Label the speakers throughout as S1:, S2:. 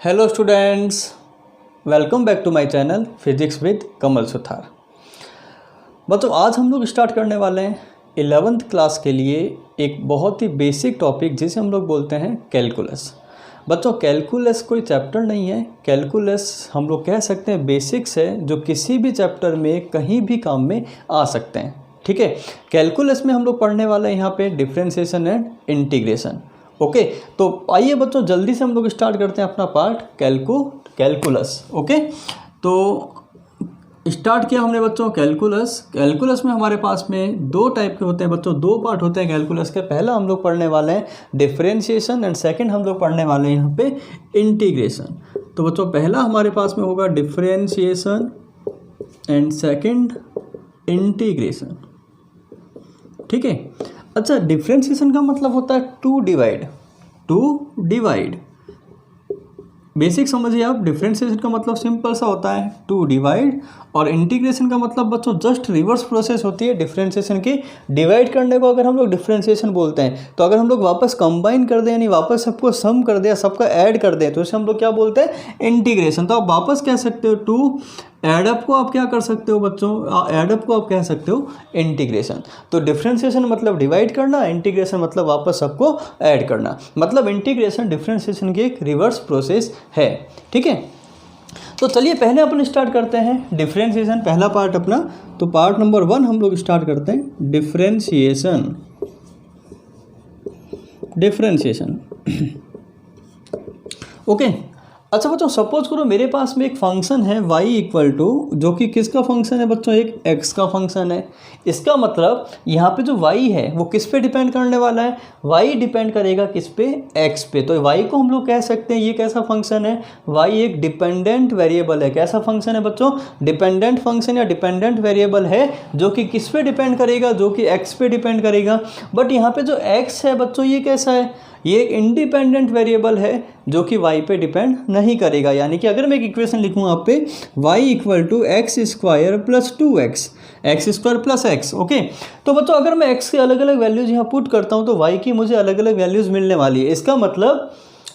S1: Hello students, welcome back to my channel physics with Kamal Suthar. बच्चों आज हम लोग स्टार्ट करने वाले हैं 11th क्लास के लिए एक बहुत ही बेसिक टॉपिक जिसे हम लोग बोलते हैं कैलकुलस। बच्चों कैलकुलस कोई चैप्टर नहीं है, कैलकुलस हम लोग कह सकते हैं बेसिक्स है जो किसी भी चैप्टर में कहीं भी काम में आ सकते हैं। ठीक है, कैलकुलस में हम लोग पढ़ने वाले हैं यहाँ पे डिफरेंशिएशन एंड इंटीग्रेशन। ओके, तो आइए बच्चों जल्दी से हम लोग स्टार्ट करते हैं अपना पार्ट कैलकुलस। ओके, तो स्टार्ट किया हमने बच्चों कैलकुलस में हमारे पास में दो टाइप के होते हैं बच्चों, दो पार्ट होते हैं कैलकुलस के। पहला हम लोग पढ़ने वाले हैं डिफरेंशिएशन एंड सेकंड हम लोग पढ़ने वाले हैं यहाँ पे इंटीग्रेशन। तो बच्चों पहला हमारे पास में होगा डिफरेंशिएशन एंड सेकंड इंटीग्रेशन। ठीक है, अच्छा डिफरेंशिएशन का मतलब होता है टू डिवाइड। बेसिक समझिए आप, डिफरेंशिएशन का मतलब सिंपल सा होता है टू डिवाइड, और इंटीग्रेशन का मतलब बच्चों जस्ट रिवर्स प्रोसेस होती है डिफरेंशिएशन की। डिवाइड करने को अगर हम लोग डिफरेंशिएशन बोलते हैं, तो अगर हम लोग वापस कंबाइन कर दें यानी वापस सबको सम कर दें, सबका ऐड कर दें, तो इसे हम लोग क्या बोलते हैं इंटीग्रेशन। तो आप वापस कह सकते हो टू, एडअप को आप क्या कर सकते हो बच्चों, एडअप को आप कह सकते हो इंटीग्रेशन। तो डिफरेंशिएशन मतलब डिवाइड करना, इंटीग्रेशन मतलब वापस सबको ऐड करना। मतलब इंटीग्रेशन डिफरेंशिएशन की एक रिवर्स प्रोसेस है। ठीक है, तो चलिए पहले अपन स्टार्ट करते हैं डिफरेंशिएशन, पहला पार्ट अपना। तो पार्ट नंबर 1 हम लोग स्टार्ट करते हैं डिफरेंशिएशन। ओके, अच्छा बच्चों सपोज करो मेरे पास में एक फंक्शन है y इक्वल टू, जो कि किसका फंक्शन है बच्चों, एक x का फंक्शन है। इसका मतलब यहाँ पे जो y है वो किस पे डिपेंड करने वाला है, y डिपेंड करेगा किस पे, x पे। तो y को हम लोग कह सकते हैं ये कैसा फंक्शन है, y एक डिपेंडेंट वेरिएबल है। कैसा फंक्शन है बच्चों, डिपेंडेंट फंक्शन या डिपेंडेंट वेरिएबल है जो कि किस पे डिपेंड करेगा, जो कि x पे डिपेंड करेगा। बट यहाँ पे जो x है बच्चों ये कैसा है, ये एक इंडिपेंडेंट वेरिएबल है जो कि y पे डिपेंड नहीं करेगा। यानी कि अगर मैं एक इक्वेशन लिखूँ आप पे y equal to x square plus 2x, x square plus x. Okay, तो बच्चों अगर मैं x के अलग अलग वैल्यूज़ यहाँ पुट करता हूँ तो y की मुझे अलग अलग वैल्यूज़ मिलने वाली है। इसका मतलब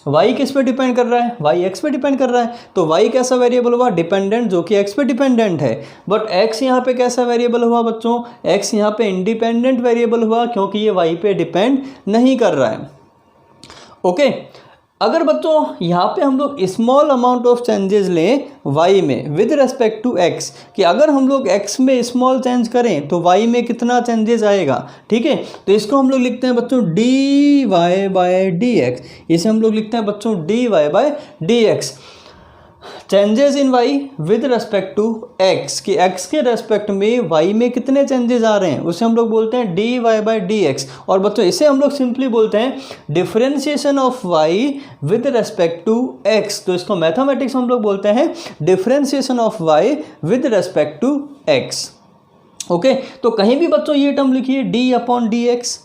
S1: y किस पे डिपेंड कर रहा है, y x पे डिपेंड कर रहा है। तो y कैसा वेरिएबल हुआ, डिपेंडेंट, जो कि x पे डिपेंडेंट है। बट x यहाँ पे कैसा वेरिएबल हुआ बच्चों, x यहाँ पे इंडिपेंडेंट वेरिएबल हुआ क्योंकि ये y पे डिपेंड नहीं कर रहा है। ओके, अगर बच्चों यहाँ पे हम लोग स्मॉल अमाउंट ऑफ चेंजेस लें y में विद रिस्पेक्ट टू x, कि अगर हम लोग x में स्मॉल चेंज करें तो y में कितना चेंजेस आएगा। ठीक है, तो इसको हम लोग लिखते हैं बच्चों dy बाय dx। इसे हम लोग लिखते हैं बच्चों dy by dx, changes in y with respect to x, कि x के रेस्पेक्ट में y में कितने चेंजेस आ रहे हैं उसे हम लोग बोलते हैं dy बाय dx। और बच्चों इसे हम लोग सिंपली बोलते हैं differentiation of y with respect to x। तो इसको मैथमेटिक्स हम लोग बोलते हैं differentiation of y with respect to x। Okay, तो कहीं भी बच्चों ये टर्म लिखिए d upon dx,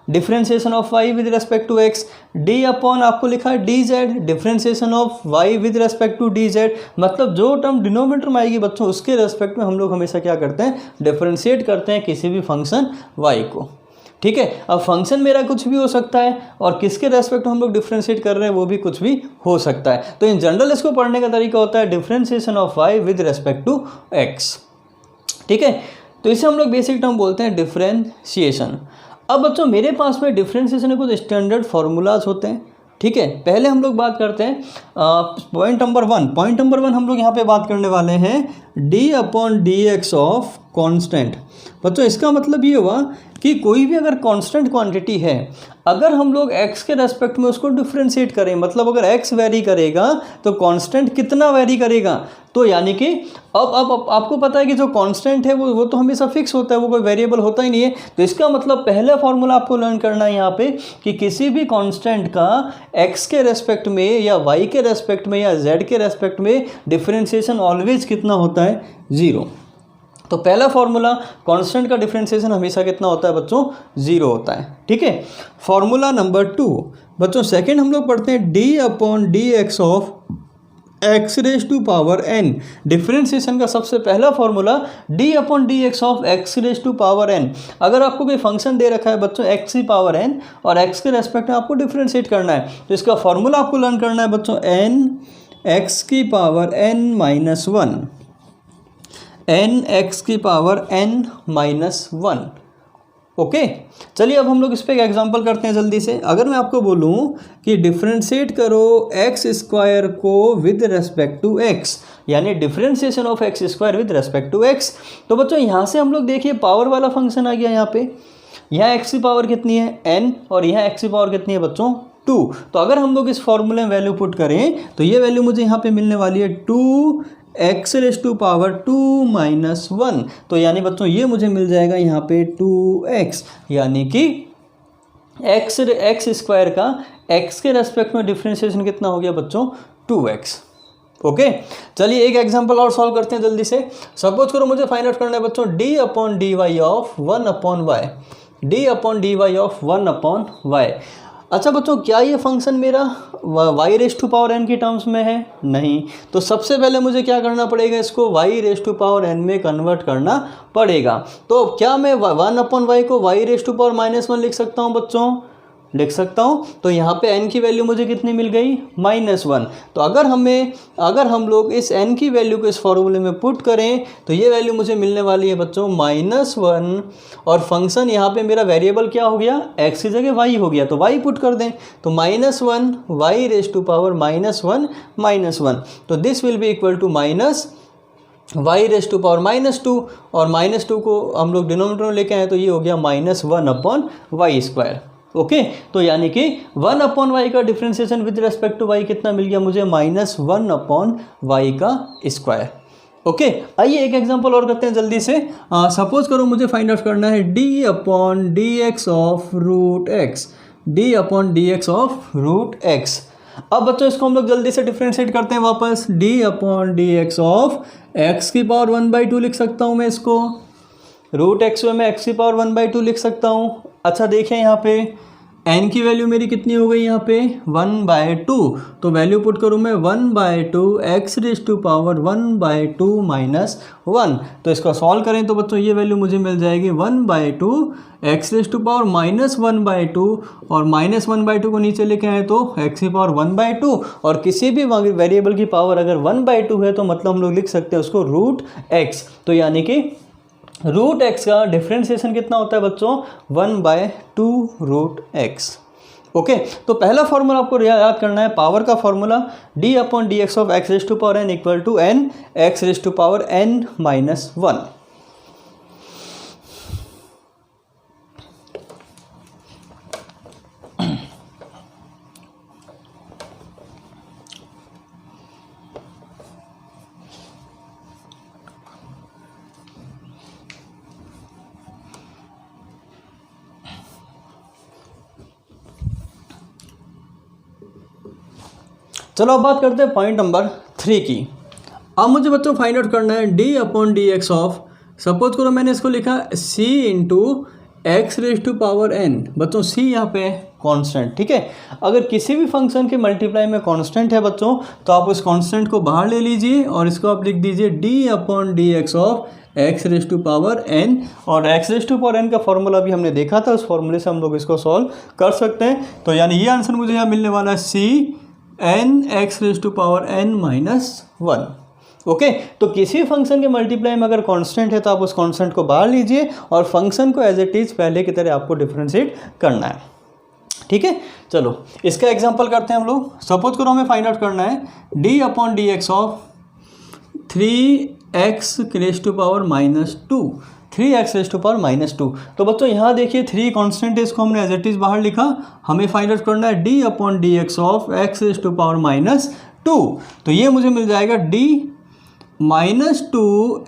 S1: differentiation of y with respect to x, d upon आपको लिखा है dz, differentiation of y with respect to dz। मतलब जो टर्म डिनोमिनेटर में आएगी बच्चों उसके रेस्पेक्ट में हम लोग हमेशा क्या करते हैं, डिफरेंशिएट करते हैं किसी भी फंक्शन y को। ठीक है, अब फंक्शन मेरा कुछ भी हो सकता है और किसके रेस्पेक्ट में हम लोग डिफरेंशिएट कर रहे हैं वो भी कुछ भी हो सकता है। तो इन जनरल इसको पढ़ने का तरीका होता है differentiation of y with respect to x। ठीक है, तो इसे हम लोग बेसिक टर्म बोलते हैं डिफरेंशिएशन। अब बच्चों मेरे पास में डिफरेंशिएशन के कुछ स्टैंडर्ड फार्मूलाज होते हैं। ठीक है, पहले हम लोग बात करते हैं पॉइंट नंबर 1 हम लोग यहाँ पे बात करने वाले हैं d upon dx of constant. बच्चों इसका मतलब ये हुआ कि कोई भी अगर कांस्टेंट क्वांटिटी है, अगर हम लोग x के रेस्पेक्ट में उसको डिफरेंशिएट करें, मतलब अगर x वेरी करेगा तो कांस्टेंट कितना वेरी करेगा। तो यानी कि अब आपको पता है कि जो कांस्टेंट है वो तो हमेशा फिक्स होता है, वो कोई वेरिएबल होता ही नहीं है। तो इसका मतलब पहला फॉर्मूला आपको लर्न करना है यहाँ पे कि किसी भी कांस्टेंट का x के रेस्पेक्ट में या y के रेस्पेक्ट में या z के रेस्पेक्ट में डिफरेंशिएशन ऑलवेज कितना होता है, 0। तो पहला फॉर्मूला कांस्टेंट का डिफरेंशिएशन हमेशा कितना होता है बच्चों, 0 होता है। ठीक है, फॉर्मूला नंबर 2 बच्चों सेकंड हम लोग पढ़ते हैं d upon dx of x raise to power n। डिफरेंशिएशन का सबसे पहला formula d upon d x of x raise to power n। अगर आपको कोई फंक्शन दे रखा है बच्चों x की पावर n और x के रेस्पेक्ट में आपको डिफरेंशिएट करना है, तो इसका फॉर्मूला आपको लर्न करना है बच्चों n एक्स की power n minus one, n x की power n minus one. Okay, चलिए अब हम लोग इस पर एक एग्जांपल करते हैं जल्दी से। अगर मैं आपको बोलूं कि डिफ्रेंशिएट करो एक्स स्क्वायर को विद रेस्पेक्ट टू एक्स, यानी differentiation of x square with respect to x, तो बच्चों यहाँ से हम लोग देखिए पावर वाला फंक्शन आ गया यहाँ पे। यहाँ एक्स की पावर कितनी है n, और यहाँ एक्स की पावर कितनी है बच्चों 2। तो अगर हम लोग इस फॉर्मूले में वैल्यू पुट करें तो ये वैल्यू मुझे यहाँ पे मिलने वाली है 2 x raise to power 2 minus one. तो यानी बच्चों ये मुझे मिल जाएगा यहाँ पे 2x, यानी कि एक्स स्क्वायर का x के रेस्पेक्ट में डिफ्रेंशिएशन कितना हो गया बच्चों 2x। ओके, चलिए एक एग्जांपल और सॉल्व करते हैं जल्दी से। सपोज करो मुझे फाइंड आउट करना है बच्चों d upon d y of 1 upon y, d upon d y of 1 upon y. अच्छा बच्चों, क्या ये फंक्शन मेरा y raise to power n की टर्म्स में है? नहीं। तो सबसे पहले मुझे क्या करना पड़ेगा, इसको y raise to power n में कन्वर्ट करना पड़ेगा। तो क्या मैं 1 अपॉन वाई को y raise to power minus one लिख सकता हूँ बच्चों? लिख सकता हूँ। तो यहाँ पे n की वैल्यू मुझे कितनी मिल गई -1। तो अगर हम लोग इस n की वैल्यू को इस फॉर्मूले में पुट करें तो ये वैल्यू मुझे मिलने वाली है बच्चों -1, और फंक्शन यहाँ पे मेरा वेरिएबल क्या हो गया, x की जगह y हो गया, तो y पुट कर दें। तो -1 y रेस टू पावर -1, तो this will be equal to y raise to power -2, और -2 को हम लोग डिनोमिनेटर में लेके आए तो ये हो गया -1 अपॉन वाई स्क्वायर। ओके, तो यानी कि 1 अपॉन वाई का differentiation with respect to y कितना मिल गया मुझे, -1 अपॉन वाई का स्क्वायर। ओके, आइए एक एग्जांपल और करते हैं जल्दी से। सपोज करो मुझे फाइंड आउट करना है d upon d x of root x, d upon d x of root x. अब बच्चों इसको हम लोग जल्दी से डिफ्रेंशिएट करते हैं वापस। d upon d x of x की पावर 1/2 लिख सकता हूँ मैं इसको, रूट एक्स में एक्स की पावर 1/2 लिख सकता हूँ। अच्छा देखिए यहाँ पे n की वैल्यू मेरी कितनी हो गई यहाँ पे 1/2, तो वैल्यू पुट करूँ मैं 1/2 x raise to power 1/2 minus 1। तो इसको सॉल्व करें तो बच्चों ये वैल्यू मुझे मिल जाएगी 1/2 एक्स रेस टू पावर -1/2, और -1/2 को नीचे लेके आए तो एक्स की पावर 1/2, और किसी भी वेरिएबल की पावर अगर 1/2 है तो मतलब हम लोग लिख सकते हैं उसको रूट एक्स। तो यानी कि रूट एक्स का डिफ्रेंशिएशन कितना होता है बच्चों 1/2 रूट एक्स। ओके, तो पहला फॉर्मूला आपको याद करना है, पावर का formula d upon d x of x raise to power n equal to n x raise to power n minus 1। चलो अब बात करते हैं पॉइंट नंबर 3 की। अब मुझे बच्चों फाइंड आउट करना है d upon d x of, suppose करो मैंने इसको लिखा c into x raise to power n। बच्चों c यहाँ पे कांस्टेंट, ठीक है। अगर किसी भी फंक्शन के मल्टीप्लाई में कांस्टेंट है बच्चों तो आप उस कांस्टेंट को बाहर ले लीजिए और इसको आप लिख दीजिए d upon d x of x raise to power n, और x raise to power n का फॉर्मूला भी हमने देखा था, उस फॉर्मूले से हम लोग इसको सॉल्व कर सकते हैं। तो यानी ये आंसर मुझे यहाँ मिलने वाला है c n x raise to power n minus 1। Okay, तो किसी फंक्शन के मल्टीप्लाई में अगर कांस्टेंट है तो आप उस कांस्टेंट को बाहर लीजिए और फंक्शन को एज इट इज पहले की तरह आपको डिफरेंशिएट करना है, ठीक है। चलो इसका एग्जांपल करते हैं हम लोग। सपोज करो हमें फाइंड आउट करना है d upon d x of 3x raise to power -2, 3x raise to power -2। तो बच्चों यहाँ देखिए 3 कांस्टेंट है, इसको हमने एज इट इज बाहर लिखा। हमें फाइंड आउट करना है d upon d x of x raise to power -2। तो ये मुझे मिल जाएगा d -2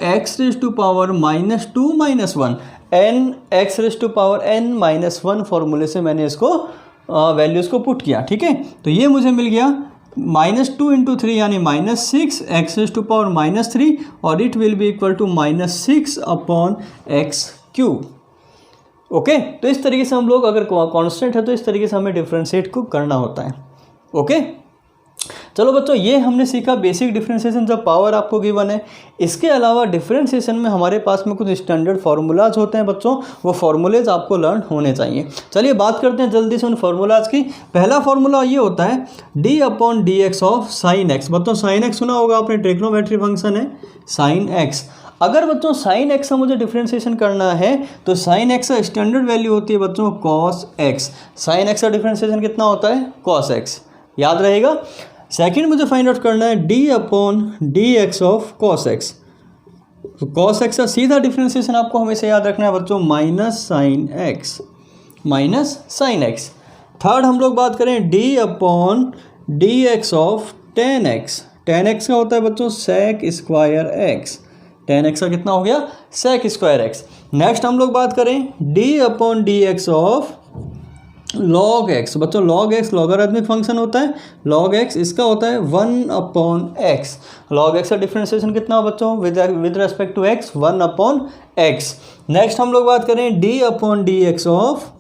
S1: x raise to power -2 minus 1, n x raise to power n minus 1 फॉर्मूले से मैंने इसको वैल्यूज़ को पुट किया, ठीक है। तो ये मुझे मिल गया -2 इंटू 3 यानी -6 एक्स रेस टू पावर -3, और it will be equal to -6 upon x cube. Okay, तो इस तरीके से हम लोग अगर कांस्टेंट है तो इस तरीके से हमें डिफरेंशिएट को करना होता है। ओके, चलो बच्चों, ये हमने सीखा बेसिक डिफरेंशिएशन जब पावर आपको गिवन है। इसके अलावा डिफरेंशिएशन में हमारे पास में कुछ स्टैंडर्ड फार्मूलाज होते हैं बच्चों, वो फार्मूलेज आपको लर्न होने चाहिए। चलिए बात करते हैं जल्दी से उन फार्मूलाज की। पहला फार्मूला ये होता है d/dx ऑफ साइन एक्स। बच्चों साइन एक्स सुना होगा आपने, ट्रिग्नोमेट्री फंक्शन है साइन एक्स। अगर बच्चों साइन एक्स का मुझे डिफरेंशिएशन करना है तो साइन एक्स का स्टैंडर्ड वैल्यू होती है बच्चों कॉस एक्स। साइन एक्स का डिफरेंशिएशन कितना होता है? कॉस एक्स, याद रहेगा। सेकंड मुझे फाइंड आउट करना है d/dx ऑफ कॉस एक्स। तो कॉस एक्स का सीधा डिफरेंशिएशन आपको हमेशा याद रखना है बच्चों माइनस साइन एक्स। थर्ड हम लोग बात करें d/dx of tan x. Tan x का होता है बच्चों sec square x. Tan x का कितना हो गया? सेक स्क्वायर एक्स। नेक्स्ट हम लोग बात करें d/dx ऑफ लॉग एक्स। बच्चों लॉग एक्स लॉगरिथमिक फंक्शन होता है, लॉग एक्स इसका होता है 1/x। लॉग एक्स का डिफरेंशिएशन कितना हो बच्चों with respect to x? 1/x। Next हम लोग बात करें d/dx ऑफ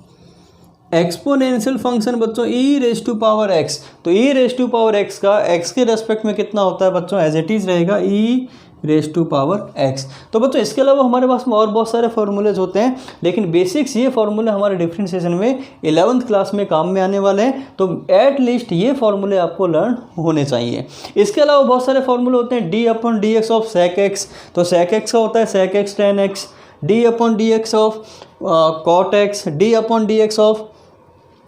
S1: एक्सपोनेंशियल फंक्शन बच्चों e⁻x। तो e⁻x का x के रेस्पेक्ट में कितना होता है बच्चों? एज इट इज रहेगा e⁻x। तो बच्चों इसके अलावा हमारे पास में और बहुत सारे फार्मूलेज होते हैं, लेकिन बेसिक्स ये फार्मूले हमारे डिफरेंशिएशन में 11th क्लास में काम में आने वाले हैं। तो एट लीस्ट ये फार्मूले आपको लर्न होने चाहिए। इसके अलावा बहुत सारे फार्मूले होते हैं d/dx ऑफ सेक एक्स। तो सेक एक्स का होता है sec x tan x. d/dx of cot x, d/dx of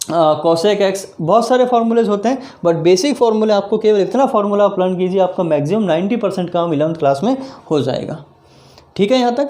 S1: cosec x. बहुत सारे फार्मूलेज होते हैं, बट बेसिक फार्मूले आपको केवल इतना फार्मूला आप लर्न कीजिए, आपका मैक्सिमम 90% काम 11th क्लास में हो जाएगा। ठीक है यहाँ तक?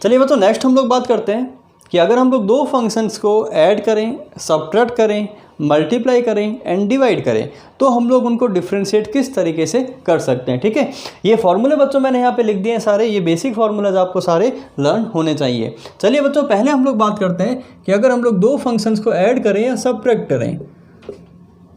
S1: चलिए बच्चों नेक्स्ट हम लोग बात करते हैं कि अगर हम लोग दो फंक्शंस को ऐड करें, सब्ट्रैक्ट करें, मल्टीप्लाई करें एंड डिवाइड करें तो हम लोग उनको डिफ्रेंशिएट किस तरीके से कर सकते हैं। ठीक है, ये फॉर्मूले बच्चों मैंने यहाँ पे लिख दिए हैं सारे, ये बेसिक फार्मूलाज आपको सारे लर्न होने चाहिए। चलिए बच्चों पहले हम लोग बात करते हैं कि अगर हम लोग दो फंक्शंस को ऐड करें या सब्ट्रैक्ट करें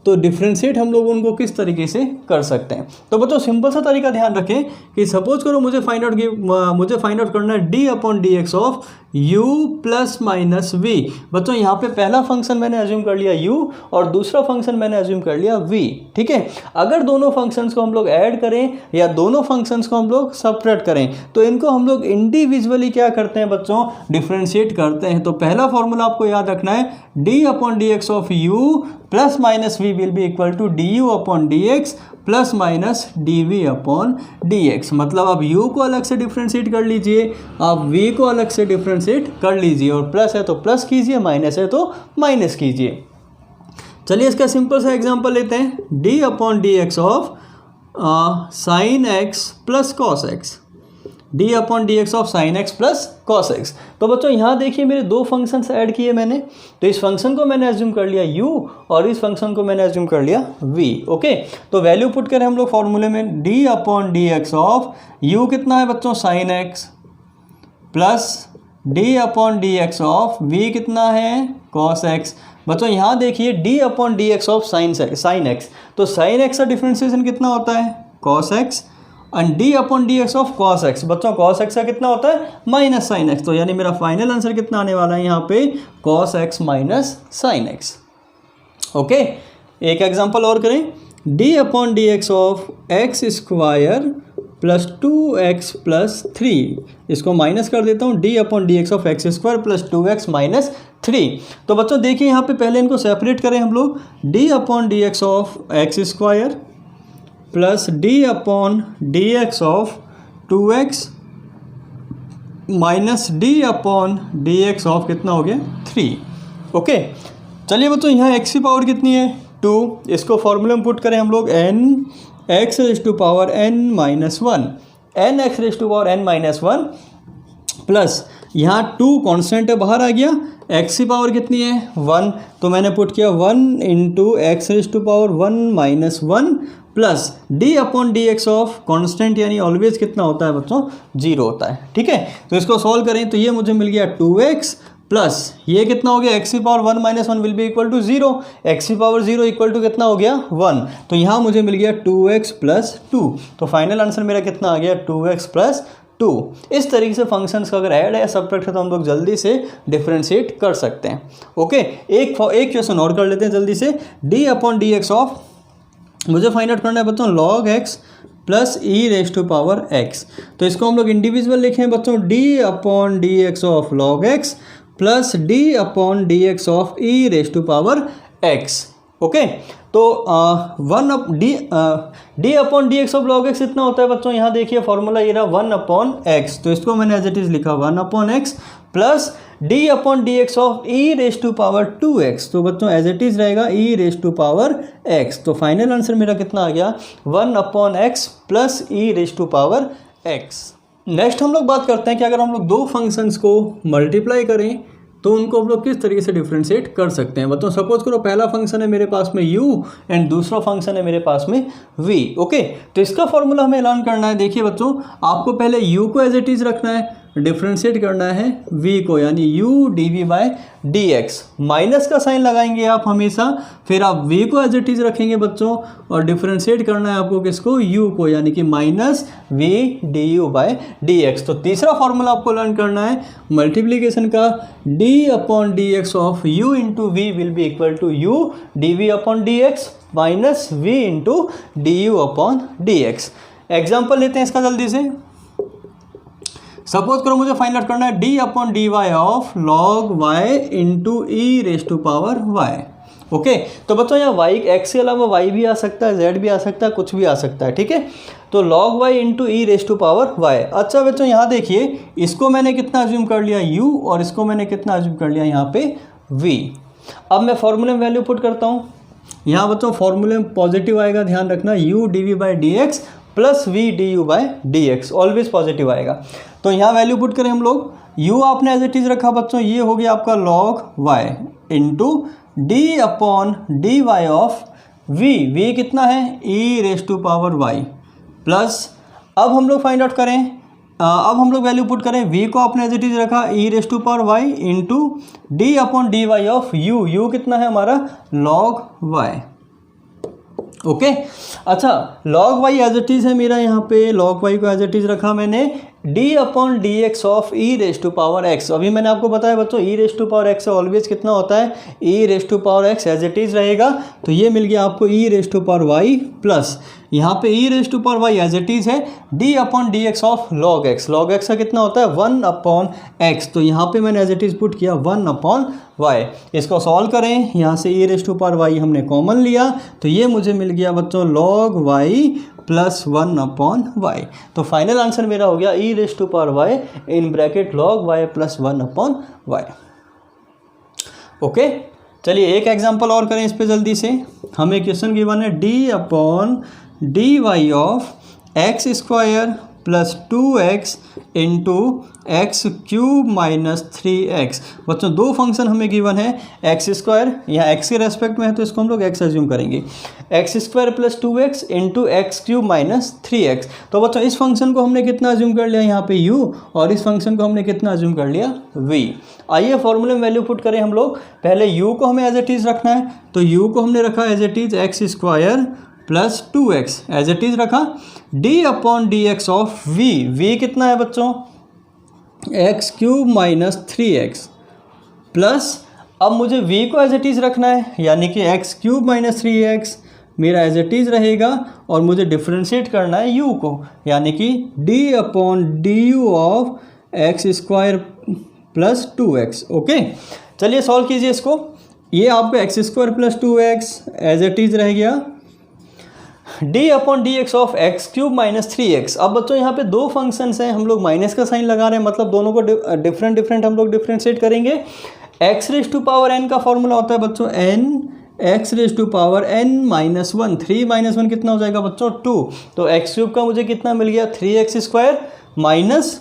S1: तो डिफ्रेंशिएट हम लोग उनको किस तरीके से कर सकते हैं। तो बच्चों सिंपल सा तरीका ध्यान रखें कि सपोज करो मुझे फाइंड आउट करना है d/dx of u plus minus v। बच्चों यहाँ पे पहला फंक्शन मैंने अज्यूम कर लिया u और दूसरा फंक्शन मैंने अज्यूम कर लिया v। ठीक है, अगर दोनों फंक्शंस को हम लोग ऐड करें या दोनों फंक्शंस को हम लोग सब्ट्रैक्ट करें तो इनको हम लोग इंडिविजुअली क्या करते हैं बच्चों? डिफ्रेंशिएट करते हैं। तो पहला फॉर्मूला आपको याद रखना है d/dx of u plus minus v will be equal to du/dx plus minus dv/dx। मतलब आप u को अलग से डिफ्रेंशिएट कर लीजिए, आप v को अलग से डिफ्रेंशिएट कर लीजिए, और प्लस है तो प्लस कीजिए, माइनस है तो माइनस कीजिए। चलिए इसका सिंपल सा एग्जांपल लेते हैं, d/dx of sine x plus cos x. d/dx of sine x plus cos x. तो बच्चों यहाँ देखिए मेरे दो फंक्शंस ऐड किए मैंने, तो इस फंक्शन को मैंने एज्यूम कर लिया u और इस फंक्शन को मैंने एज्यूम कर लिया v। ओके, तो वैल्यू पुट करें हम लोग फॉर्मूले में, d/dx ऑफ u कितना है बच्चों? Sine x plus d/dx of v कितना है? Cos x. बच्चों यहाँ देखिए d/dx ऑफ साइन एक्स, तो साइन एक्स का डिफरेंशिएशन कितना होता है? Cos x. And d/dx of cos x, बच्चों कॉस एक्स का कितना होता है? Minus sine x. तो यानी मेरा फाइनल आंसर कितना आने वाला है यहाँ पे? Cos x minus sine x. Okay, एक एग्जांपल और करें, d/dx of x square plus 2x plus 3, इसको माइनस कर देता हूँ, D upon d x of x square plus 2x minus 3। तो बच्चों देखिए यहाँ पे पहले इनको सेपरेट करें हम लोग, D upon d x of x square plus d upon d x of 2x minus D upon d x of कितना हो गया 3। ओके, चलिए बच्चों यहाँ x की पावर कितनी है 2, इसको फॉर्मूले में पुट करें हम लोग n x raise to power n minus 1, n x raise to power n minus 1 plus यहाँ 2 कॉन्स्टेंट है बाहर आ गया, x की पावर कितनी है 1, तो मैंने पुट किया 1 into x raise to power 1 minus 1 plus d upon d x of constant यानी ऑलवेज कितना होता है बच्चों 0 होता है। ठीक है, तो इसको सॉल्व करें तो ये मुझे मिल गया 2x प्लस ये कितना हो गया x की power 1 minus 1 will be equal to 0, x की पावर 0 इक्वल टू कितना हो गया 1, तो यहाँ मुझे मिल गया 2x प्लस 2, तो फाइनल आंसर मेरा कितना आ गया 2x प्लस 2। इस तरीके से फंक्शंस का अगर ऐड है या सब्ट्रैक्ट है तो हम लोग जल्दी से डिफरेंशिएट कर सकते हैं। ओके, एक क्वेश्चन और कर लेते हैं जल्दी से, d upon d x of, मुझे फाइंड आउट करना है बच्चों log x plus e raise to power x, तो इसको हम लोग इंडिविजुअल लिखें बच्चों, d upon d x of log x plus d upon d x of e raise to power x। Okay, तो d upon d x of log x इतना होता है बच्चों, यहाँ देखिए फॉर्मूला ये रहा 1 अपॉन x, तो इसको मैंने एज इट इज लिखा 1 upon x plus d upon d x of e raise to power 2x, तो बच्चों एज इट इज रहेगा e raise to power x, तो फाइनल आंसर मेरा कितना आ गया 1 upon x plus e raise to power x। Next हम लोग बात करते हैं कि अगर हम लोग दो फंक्शंस को मल्टीप्लाई करें तो उनको हम लोग किस तरीके से डिफरेंशिएट कर सकते हैं। बताओ, सपोज करो पहला फंक्शन है मेरे पास में u एंड दूसरा फंक्शन है मेरे पास में v। ओके, तो इसका फॉर्मूला हमें ऐलान करना है। देखिए बच्चों, आपको पहले u को एज इट इज रखना है, डिफरेंशिएट करना है v को, यानी u dv by d x, minus का साइन लगाएंगे आप हमेशा, फिर आप v को एज इट इज रखेंगे बच्चों और डिफरेंशिएट करना है आपको किसको, u को, यानी कि minus v D u by d x. तो तीसरा फॉर्मूला आपको लर्न करना है मल्टीप्लीकेशन का, d upon d x of u into v will be equal to u d v upon d x minus v into d u upon d x. Example लेते हैं इसका जल्दी से। सपोज करो मुझे फाइंड आउट करना है d upon d y of log y into e raise to power y. Okay, तो बच्चों यहाँ वाई एक्स के अलावा वाई भी आ सकता है, जेड भी आ सकता है, कुछ भी आ सकता है। ठीक है, तो log y into e raise to power y. अच्छा बच्चों यहाँ देखिए, इसको मैंने कितना अज्यूम कर लिया u और इसको मैंने कितना अज्यूम कर लिया यहाँ पे v। अब मैं फॉर्मूले में वैल्यू पुट करता हूँ, यहाँ बच्चों फॉर्मूले में पॉजिटिव आएगा, ध्यान रखना, u d v by d x plus v d u by d x, always positive आएगा। तो यहाँ वैल्यू पुट करें हम लोग, u आपने एज इट इज रखा बच्चों, ये हो गया आपका log y into d upon d y of v कितना है e raise to power y plus, अब हम लोग फाइंड आउट करें, अब हम लोग वैल्यू पुट करें, v को आपने एज इट इज रखा e raise to power y into d upon d y of u कितना है हमारा log y। ओके, अच्छा log y as it is है मेरा, यहाँ पे log y को एज इट इज रखा मैंने, d upon d x of e raise to power x। अभी मैंने आपको बताया बच्चों e raise to power x always कितना होता है, e raise to power x as it is रहेगा, तो ये मिल गया आपको e raise to power y plus यहाँ पे e raise to power y as it is है, d upon d x of log x, log x का कितना होता है 1 अपॉन x, तो यहाँ पे मैंने एज इट इज पुट किया 1 अपॉन y। इसको सॉल्व करें, यहाँ से e raise to power y हमने कॉमन लिया, तो ये मुझे मिल गया बच्चों log y plus 1 upon y। तो फाइनल आंसर मेरा हो गया e raise to power y in bracket log y plus 1 upon y। Okay, चलिए एक एग्जांपल और करें इस पे जल्दी से। हमें क्वेश्चन गिवन है d upon d y of x square plus 2x into x cube minus 3x। बच्चों दो फंक्शन हमें गिवन है, एक्स स्क्वायर यहाँ x के रेस्पेक्ट में है तो इसको हम लोग x एज्यूम करेंगे, x square plus 2x into x cube minus 3x। तो बच्चों इस फंक्शन को हमने कितना एज्यूम कर लिया यहाँ पे u और इस फंक्शन को हमने कितना एज्यूम कर लिया v। आइए फॉर्मूले में वैल्यू पुट करें हम लोग। पहले u को हमें एज इट इज रखना है, तो u को हमने रखा as it is x square plus 2x as it is रखा, d upon d x of v कितना है बच्चों x cube minus 3x plus, अब मुझे v को एज इट इज रखना है, यानी कि एक्स क्यूब माइनस 3x मेरा एज इट इज़ रहेगा और मुझे डिफ्रेंशिएट करना है u को, यानी कि d/du of x square plus 2x। Okay, चलिए सॉल्व कीजिए इसको। ये आपका x square plus 2x as it is रह गया, d/dx of x cube minus 3x। अब बच्चों यहाँ पे दो फंक्शंस हैं, हम लोग माइनस का साइन लगा रहे हैं, मतलब दोनों को डिफरेंट हम लोग डिफ्रेंशिएट करेंगे। x raise to power n का फॉर्मूला होता है बच्चों n, x raise to power n minus 1, 3 minus 1 कितना हो जाएगा बच्चों 2। तो एक्स क्यूब का मुझे कितना मिल गया 3x स्क्वायर माइनस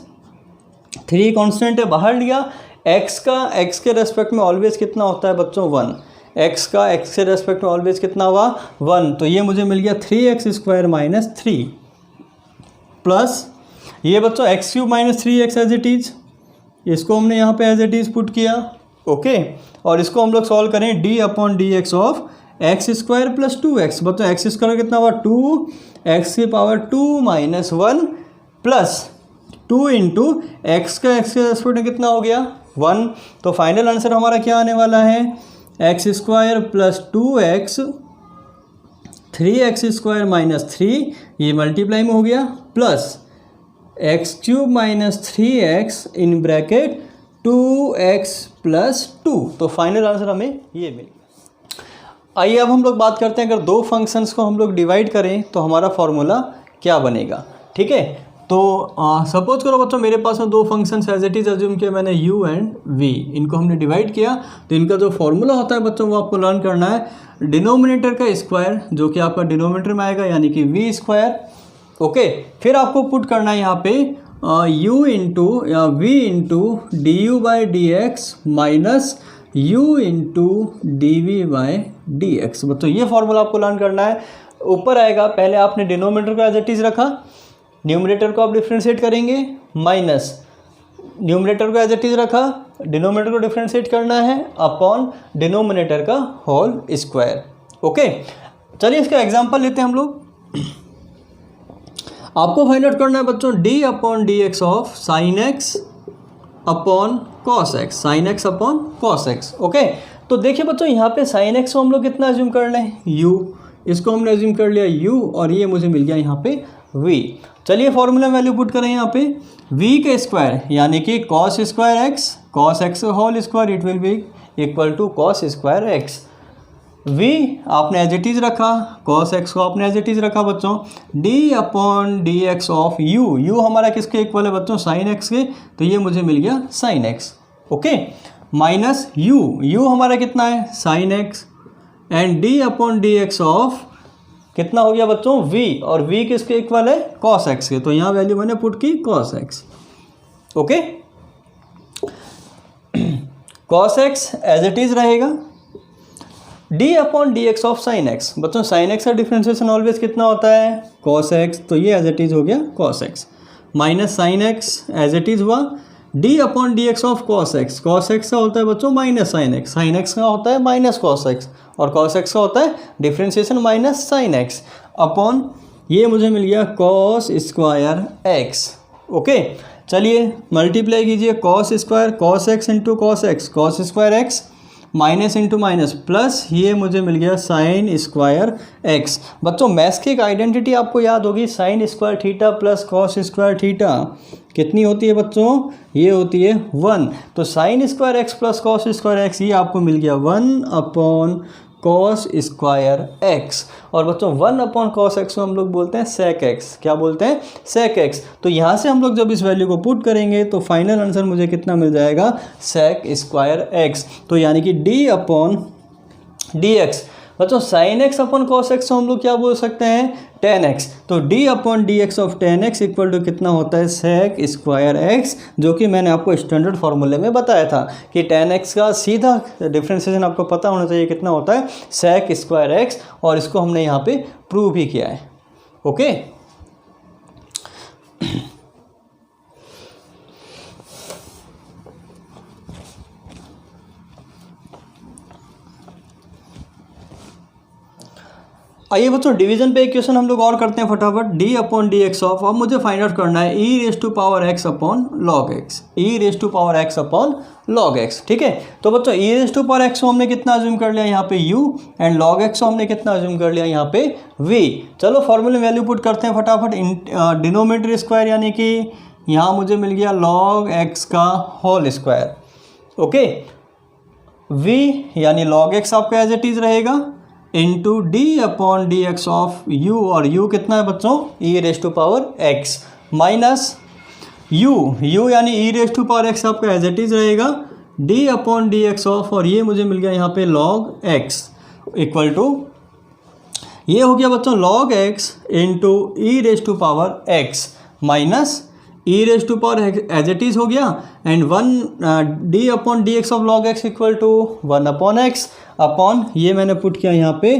S1: 3 कॉन्स्टेंट है बाहर लिया। x का x के रेस्पेक्ट में ऑलवेज कितना होता है बच्चों 1, x का x के रेस्पेक्ट में ऑलवेज कितना हुआ 1। तो ये मुझे मिल गया 3x स्क्वायर माइनस 3 प्लस ये बच्चों x cube minus 3x as it is, इसको हमने यहाँ पे एज इट इज़ पुट किया। ओके, और इसको हम लोग सॉल्व करें d/dx of x square plus 2x। बच्चों एक्स स्क्वायर कितना हुआ 2x की power 2 minus 1 plus 2 into x का एक्स के रेस्पेक्ट में कितना हो गया 1। तो फाइनल आंसर हमारा क्या आने वाला है x square plus 2x, 3x square minus 3, ये मल्टीप्लाई में हो गया, plus x cube minus 3x in bracket 2x plus 2। तो फाइनल आंसर हमें ये मिल गया। आइए अब हम लोग बात करते हैं, अगर दो फंक्शंस को हम लोग डिवाइड करें तो हमारा फॉर्मूला क्या बनेगा। ठीक है, तो सपोज करो बच्चों मेरे पास में दो functions as it is assume किया मैंने u एंड v, इनको हमने डिवाइड किया। तो इनका जो फॉर्मूला होता है बच्चों वो आपको लर्न करना है, डिनोमिनेटर का स्क्वायर जो कि आपका डिनोमिनेटर में आएगा यानी कि v स्क्वायर। ओके, फिर आपको पुट करना है यहाँ पे u into v into d u by d x minus u into d v by d x. बच्चों ये फॉर्मूला आपको लर्न करना है। ऊपर आएगा, पहले आपने डिनोमिनेटर को एज इट इज़ रखा, न्यूमरेटर को आप डिफ्रेंशिएट करेंगे, माइनस न्यूमरेटर को एज इट इज़ रखा, डिनोमिनेटर को डिफ्रेंशिएट करना है अपॉन डिनोमिनेटर का होल स्क्वायर। ओके, चलिए इसका एग्जांपल लेते हैं हम लोग। आपको फाइंड आउट करना है बच्चों d/dx of sine x upon cos x, sine x upon cos x. Okay, तो देखिए बच्चों यहाँ पे साइन एक्स को हम लोग कितना एज्यूम कर लें u, इसको हमने एज्यूम कर लिया u और ये मुझे मिल गया यहाँ पे v। चलिए फॉर्मूला वैल्यू पुट करें यहाँ पे v का स्क्वायर यानी कि cos square x, cos x whole square it will be equal to cos square x. v आपने एज इट इज़ रखा, कॉस एक्स को आपने एज इट इज़ रखा बच्चों, d/dx ऑफ u हमारा किसके इक्वल है बच्चों साइन एक्स के, तो ये मुझे मिल गया sine x. Okay, minus u हमारा कितना है sine x and d/dx of कितना हो गया बच्चों v, और v किसके इक्वल है cos x के, तो यहाँ वैल्यू मैंने पुट की cos x। Okay, cos x as it is रहेगा d/dx ऑफ sin x। बच्चों sin x का डिफ्रेंशिएशन ऑलवेज कितना होता है cos x, तो ये एज इट इज़ हो गया cos x minus sin x as it is हुआ d/dx ऑफ cos x। cos x का होता है बच्चों माइनस sin x का होता है माइनस cos x, और cos x का होता है differentiation minus sin x upon ये मुझे मिल गया cos स्क्वायर x। ओके, चलिए मल्टीप्लाई कीजिए cos square cos x into cos x, cos square x minus into minus plus ये मुझे मिल गया साइन स्क्वायर x। बच्चों मैथ्स की एक आइडेंटिटी आपको याद होगी, sine square theta plus cos square theta कितनी होती है बच्चों, ये होती है 1। तो sine square x plus cos square x ये आपको मिल गया 1 अपॉन कॉस स्क्वायर x, और बच्चों 1 अपॉन कॉस x को हम लोग बोलते हैं सेक x। क्या बोलते हैं सेक x। तो यहाँ से हम लोग जब इस वैल्यू को पुट करेंगे तो फाइनल आंसर मुझे कितना मिल जाएगा सेक स्क्वायर x। तो यानी कि d/dx बच्चों sine x upon cos x को हम लोग क्या बोल सकते हैं tan x। तो d/dx of tan x equal to कितना होता है सेक स्क्वायर x, जो कि मैंने आपको स्टैंडर्ड फार्मूले में बताया था कि tan x का सीधा डिफ्रेंशिएशन आपको पता होना चाहिए कितना होता है सेक स्क्वायर x, और इसको हमने यहाँ पे प्रूव भी किया है। ओके, आइए बच्चों डिवीजन पे एक क्वेश्चन हम लोग और करते हैं फटाफट। D upon d x of, अब मुझे फाइंड आउट करना है e raise to power x upon log x, e raise to power x upon log x. ठीक है, तो बच्चों e raise to power x को हमने कितना अज्यूम कर लिया यहाँ पे u, एंड लॉग एक्स को हमने कितना अज्यूम कर लिया यहाँ पे v। चलो फॉर्मूले वैल्यू पुट करते हैं फटाफट। डिनोमिनेटर स्क्वायर यानी कि यहाँ मुझे मिल गया लॉग एक्स का होल स्क्वायर। ओके, v यानी लॉग एक्स आपका एज इट इज रहेगा into d upon d x of u, और u कितना है बच्चों e raise to power x minus u यानी e raise to power x आपका एज इट इज रहेगा d upon d x of, और ये मुझे मिल गया यहाँ पे log x इक्वल टू, ये हो गया बच्चों log x into e raise to power x minus e raise to power as it is हो गया, and 1 d upon d x of log x equal to 1 upon x upon, ये मैंने put किया यहाँ पे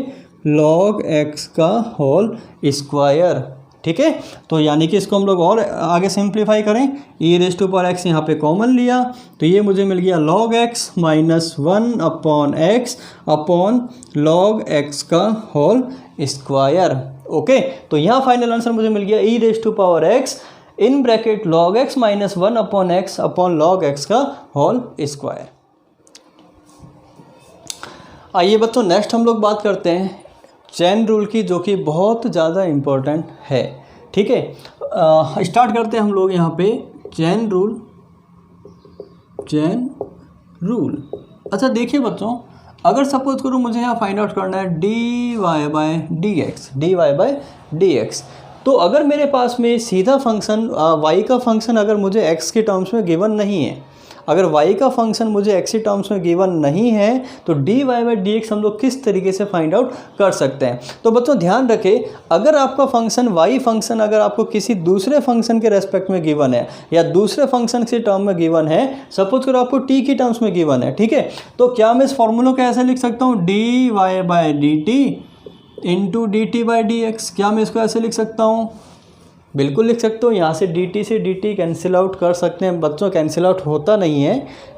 S1: लॉग एक्स का whole square. ठीक है, तो यानी कि इसको हम लोग और आगे सिंप्लीफाई करें, e raise to power x यहाँ पे कॉमन लिया तो ये मुझे मिल गया log x minus 1 upon x upon log x का होल स्क्वायर। ओके, तो यहाँ फाइनल आंसर मुझे मिल गया e raise to power x in bracket log x minus 1 upon x upon log x का होल स्क्वायर। आइए बच्चों नेक्स्ट हम लोग बात करते हैं चेन रूल की, जो कि बहुत ज़्यादा इम्पोर्टेंट है। ठीक है, स्टार्ट करते हैं हम लोग यहाँ पे चेन रूल। अच्छा देखिए बच्चों, अगर सपोज करो मुझे यहाँ फाइंड आउट करना है dy बाय डी एक्स, तो अगर मेरे पास में सीधा फंक्शन y का फंक्शन अगर मुझे x के टर्म्स में गिवन नहीं है, अगर y का फंक्शन मुझे x के टर्म्स में गिवन नहीं है, तो dy बाई डी एक्स हम लोग किस तरीके से फाइंड आउट कर सकते हैं। तो बच्चों ध्यान रखें, अगर आपका फंक्शन y फंक्शन अगर आपको किसी दूसरे फंक्शन के रेस्पेक्ट में गिवन है या दूसरे फंक्शन के टर्म में गिवन है, सपोज करो आपको t की टर्म्स में गिवन है, ठीक है, तो क्या मैं इस फॉर्मूला को ऐसे लिख सकता हूँ dy by d t into d t by d x. क्या मैं इसको ऐसे लिख सकता हूँ? बिल्कुल लिख सकते हो। यहाँ से dt से dt कैंसिल आउट कर सकते हैं बच्चों, कैंसिल आउट होता नहीं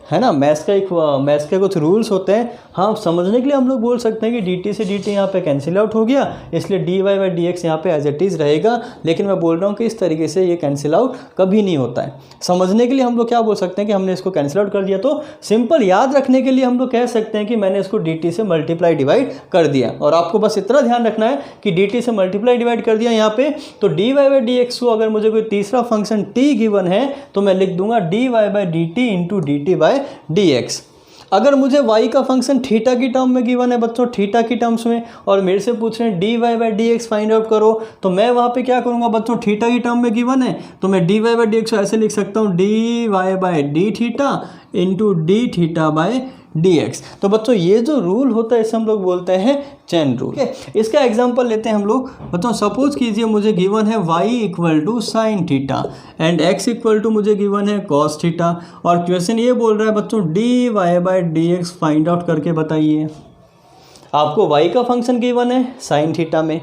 S1: है ना, मैथ्स के कुछ रूल्स होते हैं। हाँ, समझने के लिए हम लोग बोल सकते हैं कि dt से dt यहाँ पे कैंसिल आउट हो गया, इसलिए dy बाई डी एक्स यहाँ पे एज इट इज़ रहेगा। लेकिन मैं बोल रहा हूँ कि इस तरीके से ये कैंसिल आउट कभी नहीं होता है। समझने के लिए हम लोग क्या बोल सकते हैं कि हमने इसको कैंसिल आउट कर दिया, तो सिंपल याद रखने के लिए हम लोग कह सकते हैं कि मैंने इसको dt से मल्टीप्लाई डिवाइड कर दिया। और आपको बस इतना ध्यान रखना है कि dt से मल्टीप्लाई डिवाइड कर दिया यहाँ पे, तो dy बाई डी एक्स को अगर मुझे कोई तीसरा फंक्शन t गिवन है तो मैं लिख दूंगा dy by d t into d t by d x. अगर मुझे y का फंक्शन थीटा की टर्म में गिवन है बच्चों, थीटा की टर्म्स में, और मेरे से पूछ रहे हैं dy by d x find out करो, तो मैं वहाँ पे क्या करूँगा बच्चों, थीटा की टर्म में गिवन है तो मैं dy बाई डी एक्स ऐसे लिख सकता हूँ dy by d theta into d theta by d x. तो बच्चों ये जो रूल होता है इसे हम लोग बोलते हैं चेन रूल। इसका एग्जांपल लेते हैं हम लोग। बच्चों सपोज कीजिए मुझे गिवन है y equal to sine theta and x equal to मुझे गिवन है कॉस थीटा, और क्वेश्चन ये बोल रहा है बच्चों dy by d x find out करके बताइए। आपको y का फंक्शन गिवन है साइन थीटा में,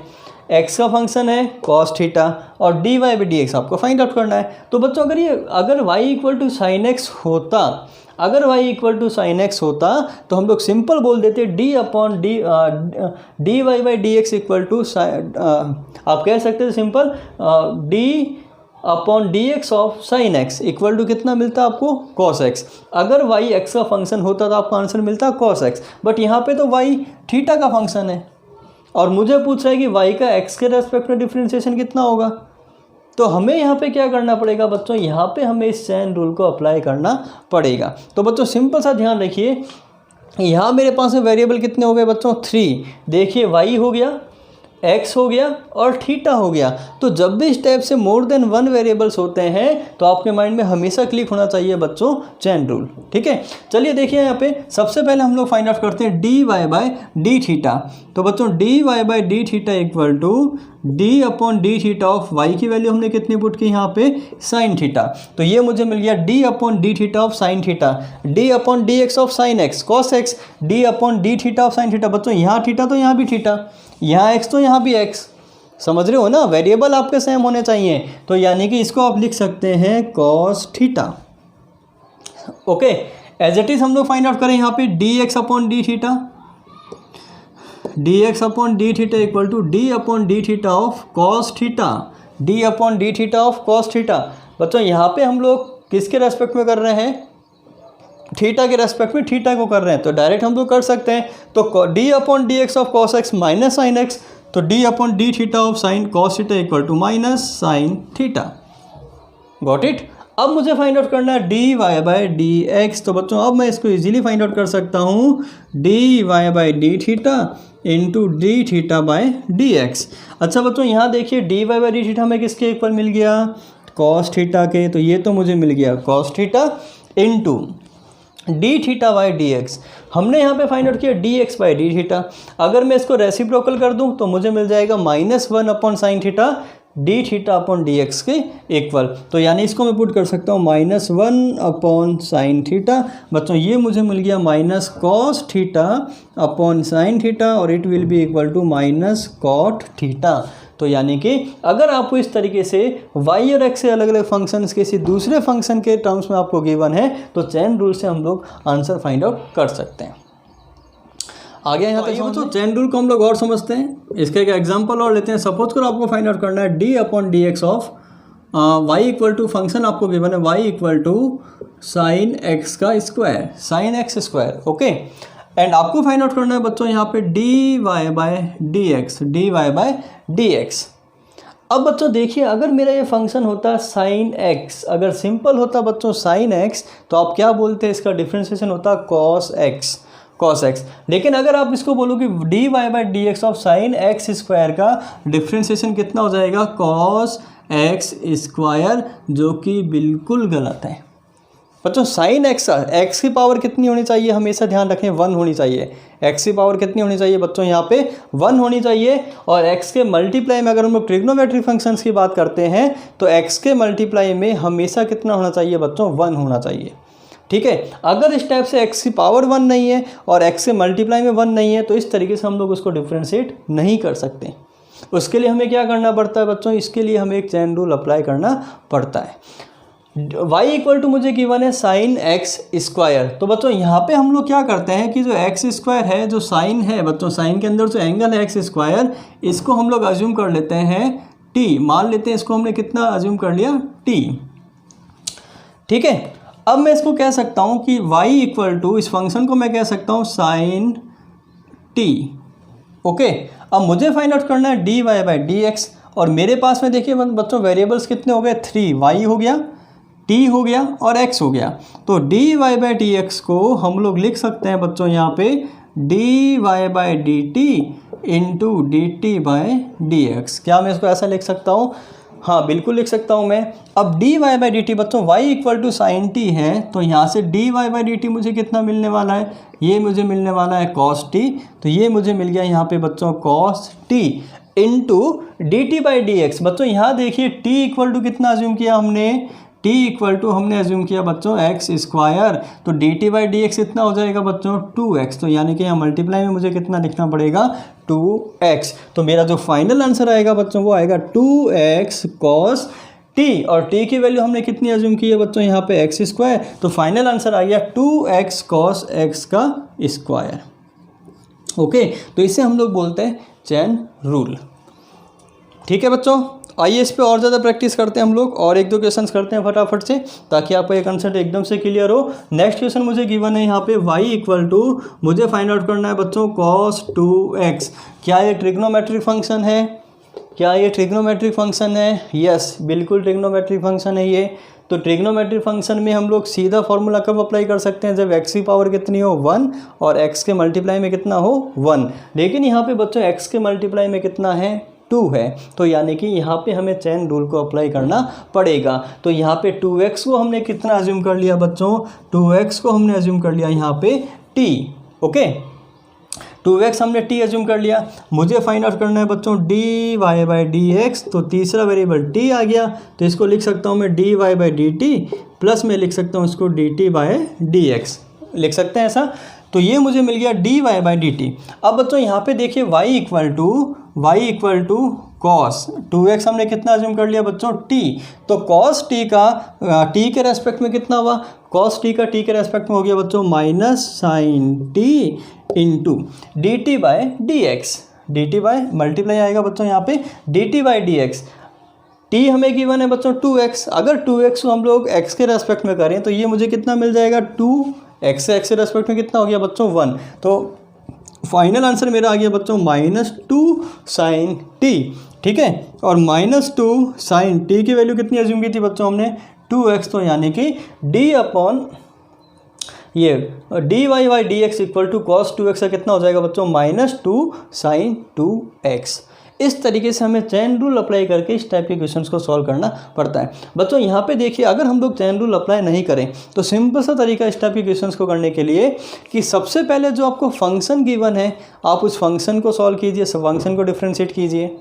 S1: x का फंक्शन है कॉस थीटा, और dy बाई डी एक्स आपको फाइंड आउट करना है। तो बच्चों अगर y equal to sine x होता, अगर y equal to sine x होता तो हम लोग सिंपल बोल देते d upon d y by d x equal to, आप कह सकते थे simple d upon d x of sine x equal to कितना मिलता आपको कॉस एक्स। अगर y x का फंक्शन होता तो आपको आंसर मिलता कॉस एक्स, बट यहाँ पे तो y थीटा का फंक्शन है और मुझे पूछ रहा है कि y का x के रेस्पेक्ट में डिफरेंशिएशन कितना होगा। तो हमें यहाँ पे क्या करना पड़ेगा बच्चों, यहाँ पे हमें इस चेन रूल को अप्लाई करना पड़ेगा। तो बच्चों सिंपल सा ध्यान रखिए, यहाँ मेरे पास में वेरिएबल कितने हो गए बच्चों 3। देखिए y हो गया, x हो गया और थीटा हो गया। तो जब भी इस टाइप से मोर देन 1 वेरिएबल्स होते हैं तो आपके माइंड में हमेशा क्लिक होना चाहिए बच्चों चेन रूल। ठीक है, चलिए देखिए यहाँ पे सबसे पहले हम लोग फाइंड आउट करते हैं d y by d theta. तो बच्चों d y by d theta equal to d upon d theta of y की वैल्यू हमने कितनी पुट की यहाँ पे साइन थीटा। तो ये मुझे मिल गया d upon d theta of sine theta, d upon d x of sine x cos x, D upon d theta of sine theta. बच्चों यहाँ थीटा तो यहाँ भी थीटा, यहाँ x तो यहाँ भी x, समझ रहे हो ना, वेरिएबल आपके सेम होने चाहिए। तो यानी कि इसको आप लिख सकते हैं cos थीटा। ओके, एज इट इज हम लोग फाइंड आउट करें यहाँ पे d x upon d theta. D x upon d theta equal to d upon d theta of cos theta, d upon d theta of cos theta. बच्चों यहाँ पे हम लोग किसके रेस्पेक्ट में कर रहे हैं, थीटा के रेस्पेक्ट में थीटा को कर रहे हैं, तो डायरेक्ट हम लोग कर सकते हैं। तो d upon d x of cos x minus sine x, तो d upon d theta of sine cos theta equal to minus sine theta. Got it. अब मुझे फाइंड आउट करना है d y by d x. तो बच्चों अब मैं इसको इजीली फाइंड आउट कर सकता हूँ d y by d theta into d theta by d x. अच्छा बच्चों यहाँ देखिए d y by d theta में किसके इक्वल मिल गया, कॉस थीटा के, तो ये तो मुझे मिल गया cos theta into d theta by d x. हमने यहाँ पे फाइंड आउट किया D x by d theta. अगर मैं इसको रेसिप्रोकल कर दूँ तो मुझे मिल जाएगा -1 upon sine theta D theta upon d x के इक्वल। तो यानी इसको मैं पुट कर सकता हूँ -1 अपॉन साइन थीटा। बच्चों ये मुझे मिल गया minus cos theta upon sine theta और it will be equal to minus cot theta. तो यानी कि अगर आपको इस तरीके से y और x से अलग अलग फंक्शंस किसी दूसरे फंक्शन के टर्म्स में आपको गिवन है तो चेन रूल से हम लोग आंसर फाइंड आउट कर सकते हैं। आगे यहाँ तक तो चेन रूल को हम लोग और समझते हैं। इसका एक एग्जांपल और लेते हैं। सपोज करो आपको फाइंड आउट करना है d upon d x of y equal to function आपको गिवन है y equal to sine x का square, sine x square. Okay, and आपको फाइंड आउट करना है बच्चों यहाँ पे d y by d x, d y by d x. अब बच्चों देखिए अगर मेरा ये फंक्शन होता साइन एक्स, अगर सिंपल होता बच्चों साइन एक्स तो आप क्या बोलते हैं, इसका डिफ्रेंसिएशन होता कॉस एक्स, कॉस एक्स। लेकिन अगर आप इसको बोलो कि d y by d x of sine x square का डिफ्रेंसिएशन कितना हो जाएगा, कॉस एक्स स्क्वायर, जो कि बिल्कुल गलत है बच्चों। साइन एक्स की पावर कितनी होनी चाहिए, हमेशा ध्यान रखें 1 होनी चाहिए। एक्स की पावर कितनी होनी चाहिए बच्चों, यहाँ पे 1 होनी चाहिए। और एक्स के मल्टीप्लाई में अगर हम लोग ट्रिग्नोमेट्रिक फंक्शंस की बात करते हैं तो एक्स के मल्टीप्लाई में हमेशा कितना होना चाहिए बच्चों, 1 होना चाहिए। ठीक है, अगर इस टाइप से एक्स की पावर 1 नहीं है और एक्स के मल्टीप्लाई में 1 नहीं है तो इस तरीके से हम लोग उसको डिफ्रेंशिएट नहीं कर सकते। उसके लिए हमें क्या करना पड़ता है बच्चों, इसके लिए हमें एक चेन रूल अप्लाई करना पड़ता है। y इक्वल टू मुझे गिवन है साइन एक्स स्क्वायर। तो बच्चों यहाँ पे हम लोग क्या करते हैं कि जो एक्स स्क्वायर है, जो साइन है बच्चों, साइन के अंदर जो एंगल है एक्स स्क्वायर, इसको हम लोग अज्यूम कर लेते हैं t, मान लेते हैं इसको हमने कितना अज्यूम कर लिया, t। ठीक है, अब मैं इसको कह सकता हूँ कि y इक्वल टू, इस फंक्शन को मैं कह सकता हूँ साइन t। ओके, अब मुझे फाइंड आउट करना है d y by d x. और मेरे पास में देखिए बच्चों वेरिएबल्स कितने हो गए, 3, y हो गया, t हो गया और x हो गया। तो d y by d x को हम लोग लिख सकते हैं बच्चों यहाँ पे d y by d t into d t by d x. क्या मैं इसको ऐसा लिख सकता हूँ, हाँ बिल्कुल लिख सकता हूँ मैं। अब d y by d t बच्चों y equal to sine t है, तो यहाँ से d y by d t मुझे कितना मिलने वाला है, ये मुझे मिलने वाला है कॉस टी। तो ये मुझे मिल गया यहाँ पे बच्चों cos T into d t by d x. बच्चों यहाँ देखिए t इक्वल टू कितना अज्यूम किया हमने, t इक्वल टू हमने अज्यूम किया बच्चों एक्स स्क्वायर। तो D t by d x इतना हो जाएगा बच्चों 2x। तो यानी कि यहाँ मल्टीप्लाई में मुझे कितना लिखना पड़ेगा, 2x। तो मेरा जो फाइनल आंसर आएगा बच्चों वो आएगा 2x कॉस t। और t की वैल्यू हमने कितनी अज्यूम की है बच्चों यहाँ पे एक्स स्क्वायर। तो फाइनल आंसर आ गया 2x कॉस x का स्क्वायर। ओके, तो इसे हम लोग बोलते हैं चेन रूल। ठीक है बच्चों, आइए इस पे और ज़्यादा प्रैक्टिस करते हैं हम लोग, और 1-2 क्वेश्चंस करते हैं फटाफट से ताकि आपका ये कंसेप्ट एकदम से क्लियर हो। नेक्स्ट क्वेश्चन मुझे गिवन है यहाँ पे y इक्वल टू, मुझे फाइंड आउट करना है बच्चों cos 2x। क्या ये ट्रिग्नोमेट्रिक फंक्शन है, क्या ये ट्रिग्नोमेट्रिक फंक्शन है, यस बिल्कुल ट्रिग्नोमेट्रिक फंक्शन है ये। तो ट्रिग्नोमेट्रिक फंक्शन में हम लोग सीधा फॉर्मूला कब अप्लाई कर सकते हैं, जब x की पावर कितनी हो 1 और x के मल्टीप्लाई में कितना हो 1। लेकिन यहाँ पे बच्चों x के मल्टीप्लाई में कितना है, 2 है। तो यानी कि यहाँ पे हमें चेन रूल को अप्लाई करना पड़ेगा। तो यहाँ पे 2x को हमने कितना अज्यूम कर लिया बच्चों, 2x को हमने अज्यूम कर लिया यहाँ पे t। ओके, 2x हमने t अज्यूम कर लिया। मुझे फाइंड आउट करना है बच्चों d y by d x. तो तीसरा वेरिएबल t आ गया, तो इसको लिख सकता हूँ मैं d y by d t, plus में लिख सकता हूँ इसको d t by d x, लिख सकते हैं ऐसा। तो ये मुझे मिल गया d y by d t. अब बच्चों यहाँ पे देखिए y equal to cos 2x हमने कितना अज्यूम कर लिया बच्चों t, तो कॉस t का t के रेस्पेक्ट में कितना हुआ, कॉस t का t के रेस्पेक्ट में हो गया बच्चों minus sine t into d t by d x, d t by multiply आएगा बच्चों यहाँ पे d t by d x. t हमें गिवन है बच्चों 2x, अगर 2x को हम लोग x के रेस्पेक्ट में करें तो ये मुझे कितना मिल जाएगा 2x, x के रेस्पेक्ट में कितना हो गया बच्चों 1, तो फाइनल आंसर मेरा आ गया बच्चों -2 साइन t, ठीक है। और -2 साइन t की वैल्यू कितनी अज्यूम की थी बच्चों हमने 2x, तो यानी कि d अपॉन ये d y by d x equal to cos 2x का कितना हो जाएगा बच्चों -2 साइन 2x। इस तरीके से हमें चेन रूल अप्लाई करके इस टाइप के क्वेश्चंस को सॉल्व करना पड़ता है बच्चों। यहाँ पे देखिए, अगर हम लोग चेन रूल अप्लाई नहीं करें तो सिंपल सा तरीका इस टाइप के क्वेश्चंस को करने के लिए कि सबसे पहले जो आपको फंक्शन गिवन है आप उस फंक्शन को सॉल्व कीजिए, सब फंक्शन को डिफ्रेंशिएट कीजिए।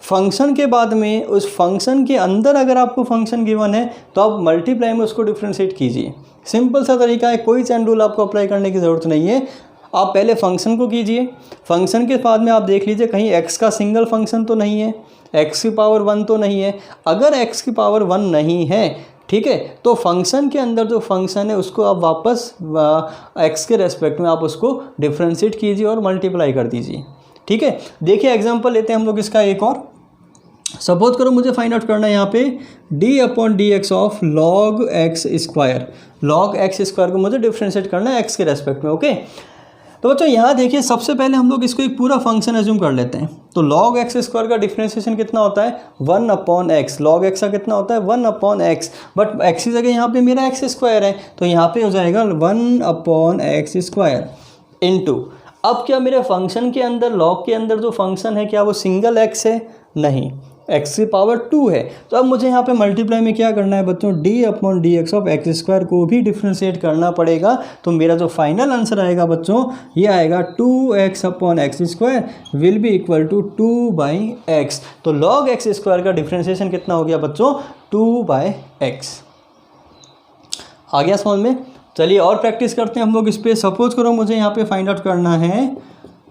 S1: फंक्शन के बाद में उस फंक्शन के अंदर अगर आपको फंक्शन गिवन है तो आप मल्टीप्लाई में उसको डिफ्रेंशिएट कीजिए। सिंपल सा तरीका है, कोई चेन रूल आपको अप्लाई करने की ज़रूरत नहीं है। आप पहले फंक्शन को कीजिए, फंक्शन के बाद में आप देख लीजिए कहीं x का सिंगल फंक्शन तो नहीं है, x की पावर 1 तो नहीं है। अगर x की पावर 1 नहीं है, ठीक है, तो फंक्शन के अंदर जो फंक्शन है उसको आप वापस x के रेस्पेक्ट में आप उसको डिफ्रेंशिएट कीजिए और मल्टीप्लाई कर दीजिए, ठीक है। देखिए एग्जाम्पल लेते हैं हम लोग इसका एक और। सपोज करो मुझे फाइंड आउट करना है यहाँ पे d upon d x of log x square, log x square को मुझे डिफ्रेंशिएट करना है x के रेस्पेक्ट में, ओके। तो बच्चों यहाँ देखिए, सबसे पहले हम लोग इसको एक पूरा फंक्शन एज्यूम कर लेते हैं। तो लॉग एक्स स्क्वायर का डिफ्रेंशिएशन कितना होता है 1 अपॉन एक्स, लॉग एक्स का कितना होता है 1 अपॉन एक्स, बट एक्स की जगह यहाँ पे मेरा एक्स स्क्वायर है तो यहाँ पे हो जाएगा 1 अपॉन एक्स स्क्वायर इनटू। अब क्या मेरे फंक्शन के अंदर, लॉग के अंदर जो फंक्शन है क्या वो सिंगल एक्स है, नहीं, x की पावर 2 है। तो अब मुझे यहाँ पे मल्टीप्लाई में क्या करना है बच्चों, d upon d x of x square को भी डिफ्रेंशिएट करना पड़ेगा। तो मेरा जो फाइनल आंसर आएगा बच्चों ये आएगा 2x upon x square will be equal to 2/x। तो लॉग एक्स स्क्वायर का डिफ्रेंशिएशन कितना हो गया बच्चों 2/x। आ गया समझ में। चलिए और प्रैक्टिस करते हैं हम लोग इस पर। सपोज करो मुझे यहाँ पे फाइंड आउट करना है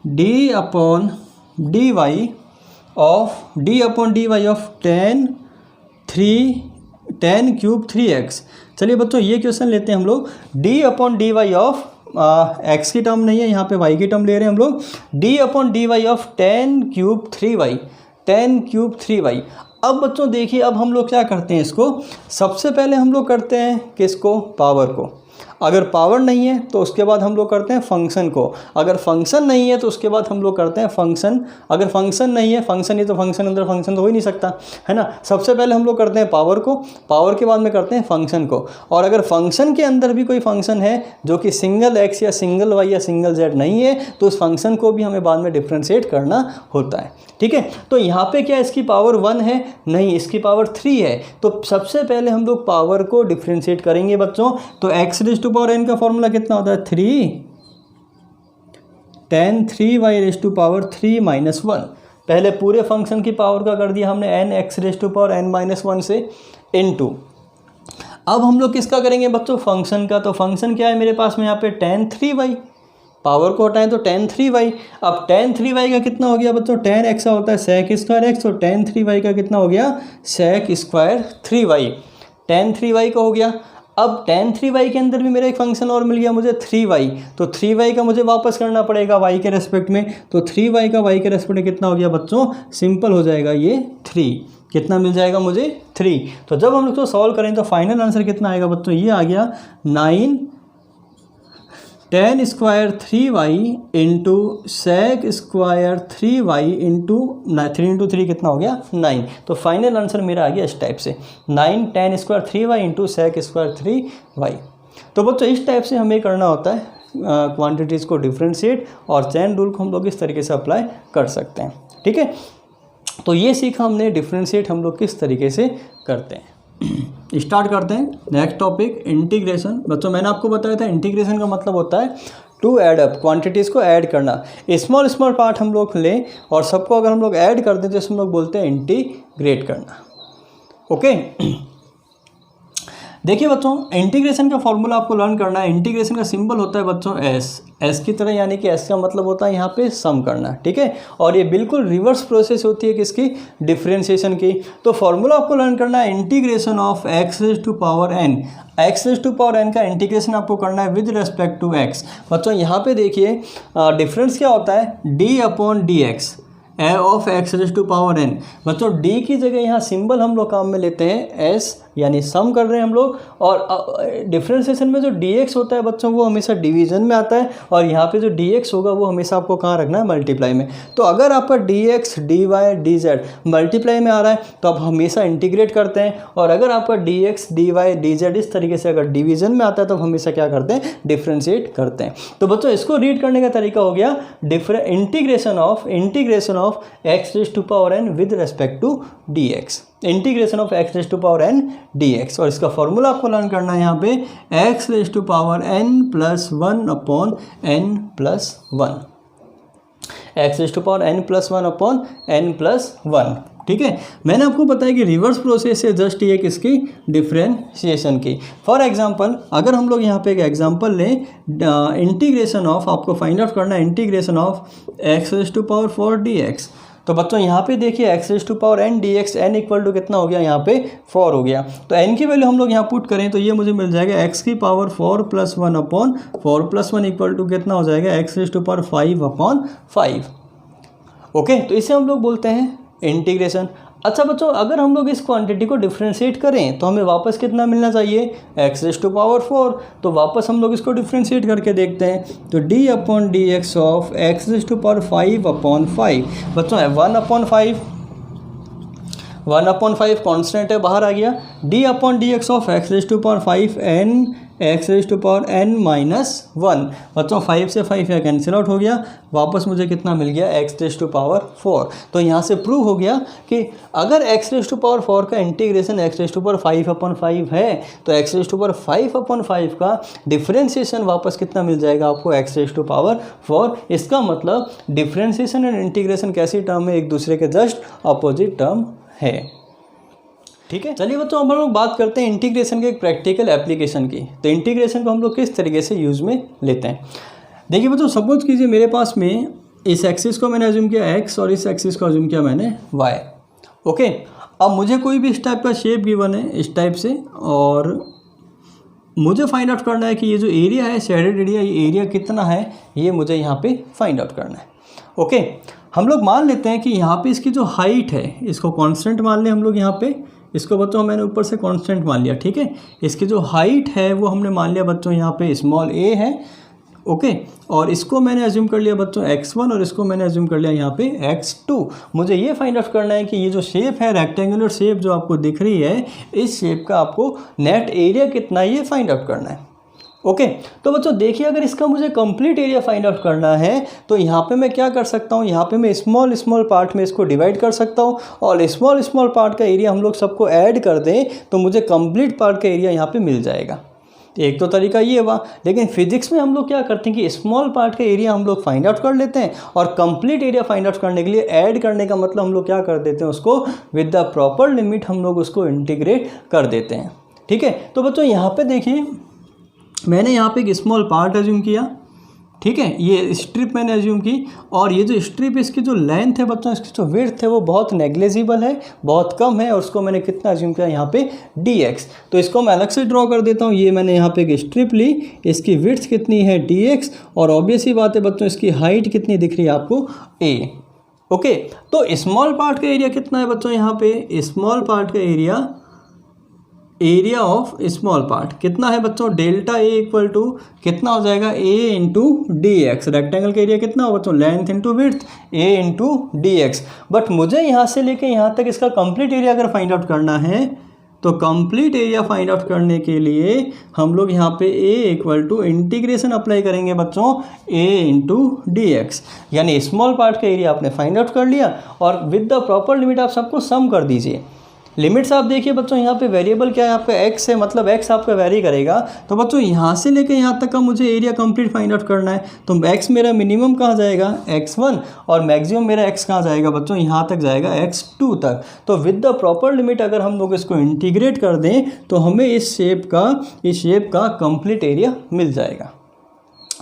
S1: d upon d y of tan cube 3x। चलिए बच्चों ये क्वेश्चन लेते हैं हम लोग, d upon d y of x की टर्म नहीं है, यहाँ पे y की टर्म ले रहे हैं हम लोग, d upon d y of tan cube 3y। अब बच्चों देखिए, अब हम लोग क्या करते हैं इसको, सबसे पहले हम लोग करते हैं किसको, पावर को। अगर पावर नहीं है तो उसके बाद हम लोग करते हैं फंक्शन को, अगर फंक्शन नहीं है तो उसके बाद हम लोग करते हैं फंक्शन, अगर फंक्शन नहीं है, फंक्शन ही तो फंक्शन अंदर फंक्शन तो हो ही नहीं सकता है ना। सबसे पहले हम लोग करते हैं पावर को, पावर के बाद में करते हैं फंक्शन को। और अगर फंक्शन के अंदर भी कोई फंक्शन है जो कि सिंगल एक्स या सिंगल वाई या सिंगल जेड नहीं है तो उस फंक्शन को भी हमें बाद में डिफ्रेंशिएट करना होता है, ठीक है। तो यहाँ पे क्या इसकी पावर 1 है, नहीं, इसकी पावर 3 है। तो सबसे पहले हम लोग पावर को डिफ्रेंशिएट करेंगे बच्चों। तो x raise to power n का फॉर्मूला कितना होता है 3 tan 3y raise to power 3 minus 1। पहले पूरे फंक्शन की पावर का कर दिया हमने n x raise to power n minus 1 से इनटू। अब हम लोग किसका करेंगे बच्चों, फंक्शन का। तो फंक्शन क्या है मेरे पास में यहाँ पे tan 3y, पावर को हटाएं तो tan 3y। अब tan 3y का कितना हो गया बच्चों, tan x का होता है sec स्क्वायर x, तो tan 3y का कितना हो गया sec square 3y, tan 3y का हो गया। अब tan 3y के अंदर भी मेरा एक फंक्शन और मिल गया मुझे 3y, तो 3y का मुझे वापस करना पड़ेगा y के रेस्पेक्ट में। तो 3y का y के रेस्पेक्ट में कितना हो गया बच्चों, सिंपल हो जाएगा ये 3, कितना मिल जाएगा मुझे 3। तो जब हम लोग तो सॉल्व करें तो फाइनल आंसर कितना आएगा बच्चों, ये आ गया 9 tan square 3y into sec square 3y into 3 into 3 कितना हो गया 9। तो फाइनल आंसर मेरा आ गया इस टाइप से 9 tan square 3y into sec square 3y। तो बच्चों इस टाइप से हमें करना होता है क्वांटिटीज़ को डिफ्रेंशिएट, और चेन रूल को हम लोग इस तरीके से अप्लाई कर सकते हैं, ठीक है। तो ये सीखा हमने डिफ्रेंशिएट हम लोग किस तरीके से करते हैं। स्टार्ट करते हैं नेक्स्ट टॉपिक, इंटीग्रेशन। बच्चों मैंने आपको बताया था इंटीग्रेशन का मतलब होता है टू ऐड अप, क्वांटिटीज़ को ऐड करना। स्मॉल स्मॉल पार्ट हम लोग लें और सबको अगर हम लोग ऐड कर दें तो इसमें हम लोग बोलते हैं इंटीग्रेट करना, ओके। देखिए बच्चों, इंटीग्रेशन का फॉर्मूला आपको लर्न करना है। इंटीग्रेशन का सिंबल होता है बच्चों एस की तरह, यानी कि एस का मतलब होता है यहाँ पे सम करना, ठीक है। और ये बिल्कुल रिवर्स प्रोसेस होती है किसकी, डिफरेंशिएशन की। तो फॉर्मूला आपको लर्न करना है integration of x raise to power n. X raise to power n का इंटीग्रेशन आपको करना है विद रेस्पेक्ट टू एक्स। बच्चों यहाँ पे देखिए डिफरेंस क्या होता है, d upon d x a of x raise to power n. बच्चों डी की जगह यहाँ सिंबल हम लोग काम में लेते हैं एस, यानी सम कर रहे हैं हम लोग। और डिफरेंशिएशन में जो dx होता है बच्चों वो हमेशा डिवीजन में आता है, और यहाँ पे जो dx होगा वो हमेशा आपको कहाँ रखना है, मल्टीप्लाई में। तो अगर आपका dx dy dz मल्टीप्लाई में आ रहा है तो आप हमेशा इंटीग्रेट करते हैं, और अगर आपका dx dy dz इस तरीके से अगर डिवीजन में आता है तो हमेशा क्या करते हैं, डिफ्रेंशिएट करते हैं। तो बच्चों इसको रीड करने का तरीका हो गया integration of x raise to power n with respect to dx, integration of x raise to power n dx। और इसका फॉर्मूला आपको लर्न करना है यहाँ पे x raise to power n plus one upon n plus one, x raise to power n plus one upon n plus one, ठीक है। मैंने आपको बताया कि रिवर्स प्रोसेस है जस्ट ये किसकी, डिफरेंशिएशन की। फॉर एग्जांपल अगर हम लोग यहाँ पे एक एग्जांपल लें, इंटीग्रेशन ऑफ, आपको फाइंड आउट करना है integration of x raise to power 4 dx। तो बच्चों यहाँ पे देखिए x raise to power n dx, n equal to कितना हो गया, यहाँ पे 4 हो गया। तो एन की वैल्यू हम लोग यहाँ पुट करें तो ये मुझे मिल जाएगा एक्स की power 4 plus 1 upon 4 plus 1 equal to कितना हो जाएगा, x raise to power 5 upon 5। Okay, तो इसे हम लोग बोलते हैं इंटीग्रेशन। अच्छा बच्चों, अगर हम लोग इस क्वांटिटी को डिफ्रेंशिएट करें तो हमें वापस कितना मिलना चाहिए, एक्स रेज टू पावर 4। तो वापस हम लोग इसको डिफ्रेंशिएट करके देखते हैं। तो d upon d x of x raise to power 5 upon 5। बच्चों 1 अपॉन 5 कॉन्स्टेंट है, बाहर आ गया। D upon d x of x raise to power 5 n x raise to power n minus 1। बच्चों 5 से 5 यहाँ कैंसिल आउट हो गया, वापस मुझे कितना मिल गया, एक्स रेज टू पावर 4। तो यहाँ से प्रूव हो गया कि अगर एक्स रेज टू पावर 4 का integration x raise to power 5 upon 5 है तो x raise to power 5 upon 5 का डिफ्रेंशिएशन वापस कितना मिल जाएगा आपको, एक्स रेज टू पावर 4। इसका मतलब डिफ्रेंशिएशन एंड इंटीग्रेशन कैसी टर्म है, एक दूसरे के जस्ट अपोजिट टर्म है, ठीक है। चलिए बच्चों अब हम लोग बात करते हैं इंटीग्रेशन के एक प्रैक्टिकल एप्लीकेशन की। तो इंटीग्रेशन को हम लोग किस तरीके से यूज़ में लेते हैं, देखिए बच्चों सपोज कीजिए मेरे पास में इस एक्सिस को मैंने अज्यूम किया x और इस एक्सिस को अज्यूम किया मैंने y। ओके, अब मुझे कोई भी इस टाइप का शेप गिवन है इस टाइप से, और मुझे फाइंड आउट करना है कि ये जो एरिया है शेडेड एरिया, ये एरिया कितना है, ये मुझे यहाँ पे फाइंड आउट करना है। ओके, हम लोग मान लेते हैं कि यहाँ पे इसकी जो हाइट है इसको कांस्टेंट मान लें हम लोग, यहाँ पे इसको बच्चों मैंने ऊपर से कांस्टेंट मान लिया, ठीक है। इसकी जो हाइट है वो हमने मान लिया बच्चों यहाँ पे स्मॉल a है। ओके, और इसको मैंने अज्यूम कर लिया बच्चों x1 और इसको मैंने अज्यूम कर लिया यहाँ पे x2। मुझे ये फाइंड आउट करना है कि ये जो शेप है रेक्टेंगुलर शेप जो आपको दिख रही है, इस शेप का आपको नेट एरिया कितना है ये फाइंड आउट करना है। ओके, तो बच्चों देखिए अगर इसका मुझे कंप्लीट एरिया फाइंड आउट करना है तो यहाँ पे मैं क्या कर सकता हूँ, यहाँ पे मैं स्मॉल स्मॉल पार्ट में इसको डिवाइड कर सकता हूँ, और स्मॉल स्मॉल पार्ट का एरिया हम लोग सबको ऐड कर दें तो मुझे कंप्लीट पार्ट का एरिया यहाँ पे मिल जाएगा। एक तो तरीका ये हुआ, लेकिन फिजिक्स में हम लोग क्या करते हैं कि स्मॉल पार्ट का एरिया हम लोग फाइंड आउट कर लेते हैं, और कंप्लीट एरिया फाइंड आउट करने के लिए ऐड करने का मतलब हम लोग क्या कर देते हैं, उसको विद द प्रॉपर लिमिट हम लोग उसको इंटीग्रेट कर देते हैं, ठीक है। तो बच्चों यहाँ पे देखिए मैंने यहाँ पे एक स्मॉल पार्ट अज्यूम किया, ठीक है, ये स्ट्रिप मैंने अज्यूम की, और ये जो स्ट्रिप इसकी जो लेंथ है बच्चों, इसकी जो विड्थ है वो बहुत नेग्लिजिबल है, बहुत कम है, और उसको मैंने कितना अज्यूम किया यहाँ पे dx। तो इसको मैं अलग से ड्रॉ कर देता हूँ। ये मैंने यहाँ पे एक स्ट्रिप ली, इसकी विड्थ कितनी है dx, और ऑब्वियस ही बात है बच्चों इसकी हाइट कितनी दिख रही है आपको a। ओके, तो स्मॉल पार्ट का एरिया कितना है बच्चों, यहाँ पे स्मॉल पार्ट का एरिया ऑफ स्मॉल पार्ट कितना है बच्चों, डेल्टा ए इक्वल टू कितना हो जाएगा, a into d x. Rectangle का एरिया कितना हो बच्चों, length into width, a into d x. But मुझे यहाँ से लेके यहाँ तक इसका कंप्लीट एरिया अगर फाइंड आउट करना है तो कंप्लीट एरिया फाइंड आउट करने के लिए हम लोग यहाँ पे a equal to integration apply करेंगे बच्चों, a इंटू डी एक्स। यानी स्मॉल पार्ट का एरिया आपने फाइंड आउट कर लिया, और विद द प्रॉपर लिमिट आप सबको सम कर दीजिए। लिमिट्स आप देखिए बच्चों, यहाँ पे वेरिएबल क्या है आपका x है, मतलब x आपका वेरी करेगा। तो बच्चों यहाँ से लेके यहाँ तक का मुझे एरिया कंप्लीट फाइंड आउट करना है। तो x मेरा मिनिमम कहाँ जाएगा x1 और मैक्सिमम मेरा x कहाँ जाएगा बच्चों, यहाँ तक जाएगा x2 तक। तो विद द प्रॉपर लिमिट अगर हम लोग इसको इंटीग्रेट कर दें तो हमें इस शेप का कंप्लीट एरिया मिल जाएगा।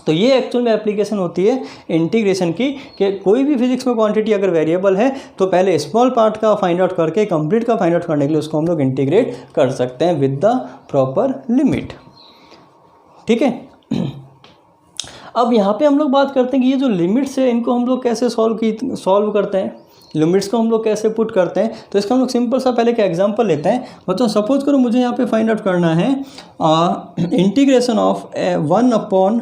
S1: तो ये एक्चुअल में एप्लीकेशन होती है इंटीग्रेशन की, कि कोई भी फिजिक्स में क्वांटिटी अगर वेरिएबल है तो पहले स्मॉल पार्ट का फाइंड आउट करके कंप्लीट का फाइंड आउट करने के लिए उसको हम लोग इंटीग्रेट कर सकते हैं विद द प्रॉपर लिमिट। ठीक है, अब यहाँ पे हम लोग बात करते हैं कि ये जो लिमिट्स है इनको हम लोग कैसे सॉल्व करते हैं, लिमिट्स को हम लोग कैसे पुट करते हैं। तो इसका हम लोग सिंपल सा पहले का एग्जांपल लेते हैं। बच्चों सपोज करो मुझे यहाँ पे फाइंड आउट करना है integration of 1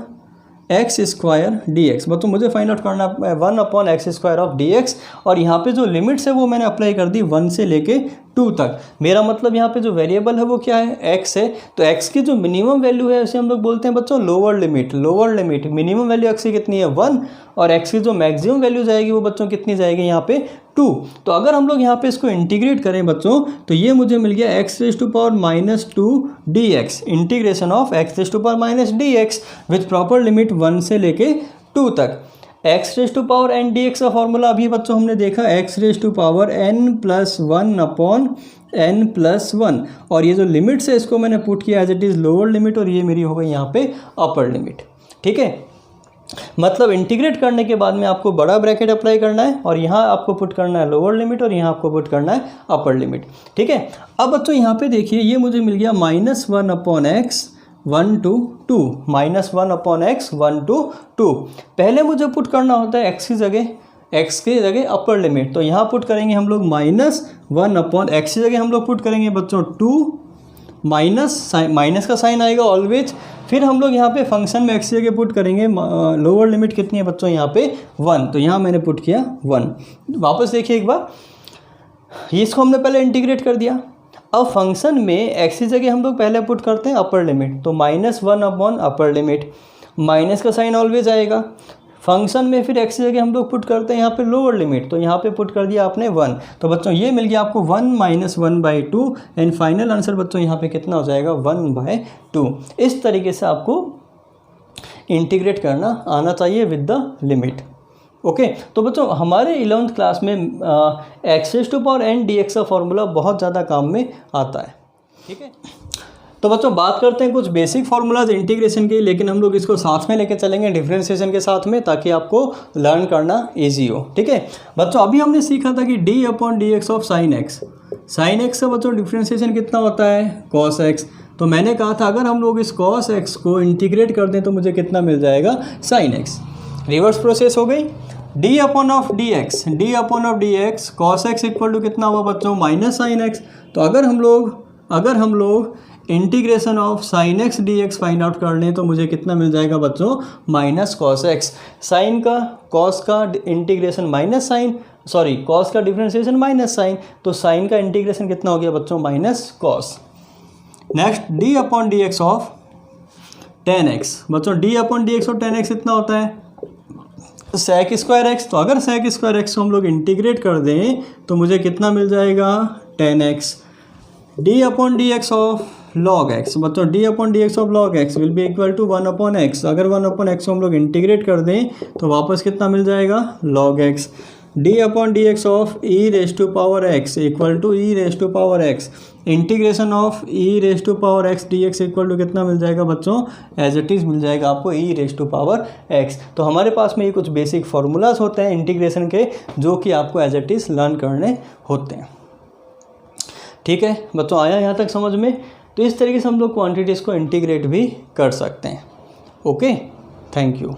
S1: x square dx। बच्चों मुझे फाइंड आउट करना है 1 x स्क्वायर ऑफ dx, और यहाँ पे जो लिमिट्स है वो मैंने अप्लाई कर दी 1 से लेके 2 तक। मेरा मतलब यहाँ पे जो वेरिएबल है वो क्या है, x है। तो x की जो मिनिमम वैल्यू है उसे हम लोग बोलते हैं बच्चों lower limit. Minimum value x की कितनी है 1, और x की जो मैक्सिमम वैल्यू जाएगी वो बच्चों कितनी जाएगी यहाँ पे 2। तो अगर हम लोग यहाँ पे इसको इंटीग्रेट करें बच्चों तो ये मुझे मिल गया x⁻⁻2 dx, integration of x⁻⁻dx with proper limit 1 से लेके 2 तक। x⁻n dx का फॉर्मूला अभी बच्चों हमने देखा x⁻n+1/n+1, और ये जो लिमिट्स है इसको मैंने पुट किया as it is lower limit, और ये मेरी हो गई यहाँ पे अपर लिमिट। ठीक है, मतलब इंटीग्रेट करने के बाद में आपको बड़ा ब्रैकेट अप्लाई करना है, और यहाँ आपको पुट करना है लोअर लिमिट, और यहाँ आपको पुट करना है अपर लिमिट। ठीक है, अब बच्चों यहाँ पे देखिए ये मुझे मिल गया -1/x 1 to 2, -1/x 1 to 2। पहले मुझे पुट करना होता है x की जगह अपर लिमिट। तो यहाँ पुट करेंगे हम लोग -1/x की जगह हम लोग पुट करेंगे बच्चों 2, माइनस का साइन आएगा ऑलवेज। फिर हम लोग यहाँ पे फंक्शन में x की जगह पुट करेंगे लोअर लिमिट कितनी है बच्चों यहाँ पे 1, तो यहाँ मैंने पुट किया 1। वापस देखिए एक बार, ये इसको हमने पहले इंटीग्रेट कर दिया। अब फंक्शन में x की जगह हम लोग पहले पुट करते हैं अपर लिमिट, तो -1 अपर लिमिट, माइनस का साइन ऑलवेज आएगा। फंक्शन में फिर x की जगह हम लोग पुट करते हैं यहाँ पे लोअर लिमिट, तो यहाँ पे पुट कर दिया आपने 1। तो बच्चों ये मिल गया आपको 1 - 1/2, एंड फाइनल आंसर बच्चों यहाँ पे कितना हो जाएगा 1/2। इस तरीके से आपको इंटीग्रेट करना आना चाहिए विद द लिमिट। ओके, तो बच्चों हमारे 11th क्लास में x⁻n dx का फॉर्मूला बहुत ज़्यादा काम में आता है। ठीक है, तो बच्चों बात करते हैं कुछ बेसिक फार्मूलाज इंटीग्रेशन के, लेकिन हम लोग इसको साथ में लेके चलेंगे डिफरेंशिएशन के साथ में, ताकि आपको लर्न करना इजी हो। ठीक है बच्चों, अभी हमने सीखा था कि d/dx ऑफ sin x का बच्चों डिफरेंशिएशन कितना होता है cos x। तो मैंने कहा था अगर हम लोग इस cos x को इंटीग्रेट कर दें तो मुझे कितना मिल जाएगा sin x। रिवर्स प्रोसेस हो गई, d/dx cos x equal to कितना हुआ बच्चों -sin x। तो अगर हम लोग integration of sin x dx find out कर लें तो मुझे कितना मिल जाएगा बच्चों -cos x। साइन का cos का इंटीग्रेशन cos का डिफरेंशिएशन -sin, तो sin का इंटीग्रेशन कितना हो गया बच्चों -cos। Next d/dx of tan x। बच्चों d/dx ऑफ tan x इतना होता है sec² x। तो अगर sec² x को हम लोग इंटीग्रेट कर दें तो मुझे कितना मिल जाएगा tan x। d/dx of log x। बच्चों d/dx of log x will be equal to 1/x। अगर 1/x को हम लोग इंटीग्रेट कर दें तो वापस कितना मिल जाएगा log x। d/dx of e⁻x equal to e⁻x। Integration of e⁻x dx equal to कितना मिल जाएगा बच्चों, एज इट इज़ मिल जाएगा आपको e⁻x। तो हमारे पास में ये कुछ बेसिक फार्मूलाज होते हैं इंटीग्रेशन के, जो कि आपको एज इट इज़ लर्न करने होते हैं। ठीक है बच्चों, आया यहाँ तक समझ में? तो इस तरीके से हम लोग क्वांटिटीज़ को इंटीग्रेट भी कर सकते हैं। Okay, thank you.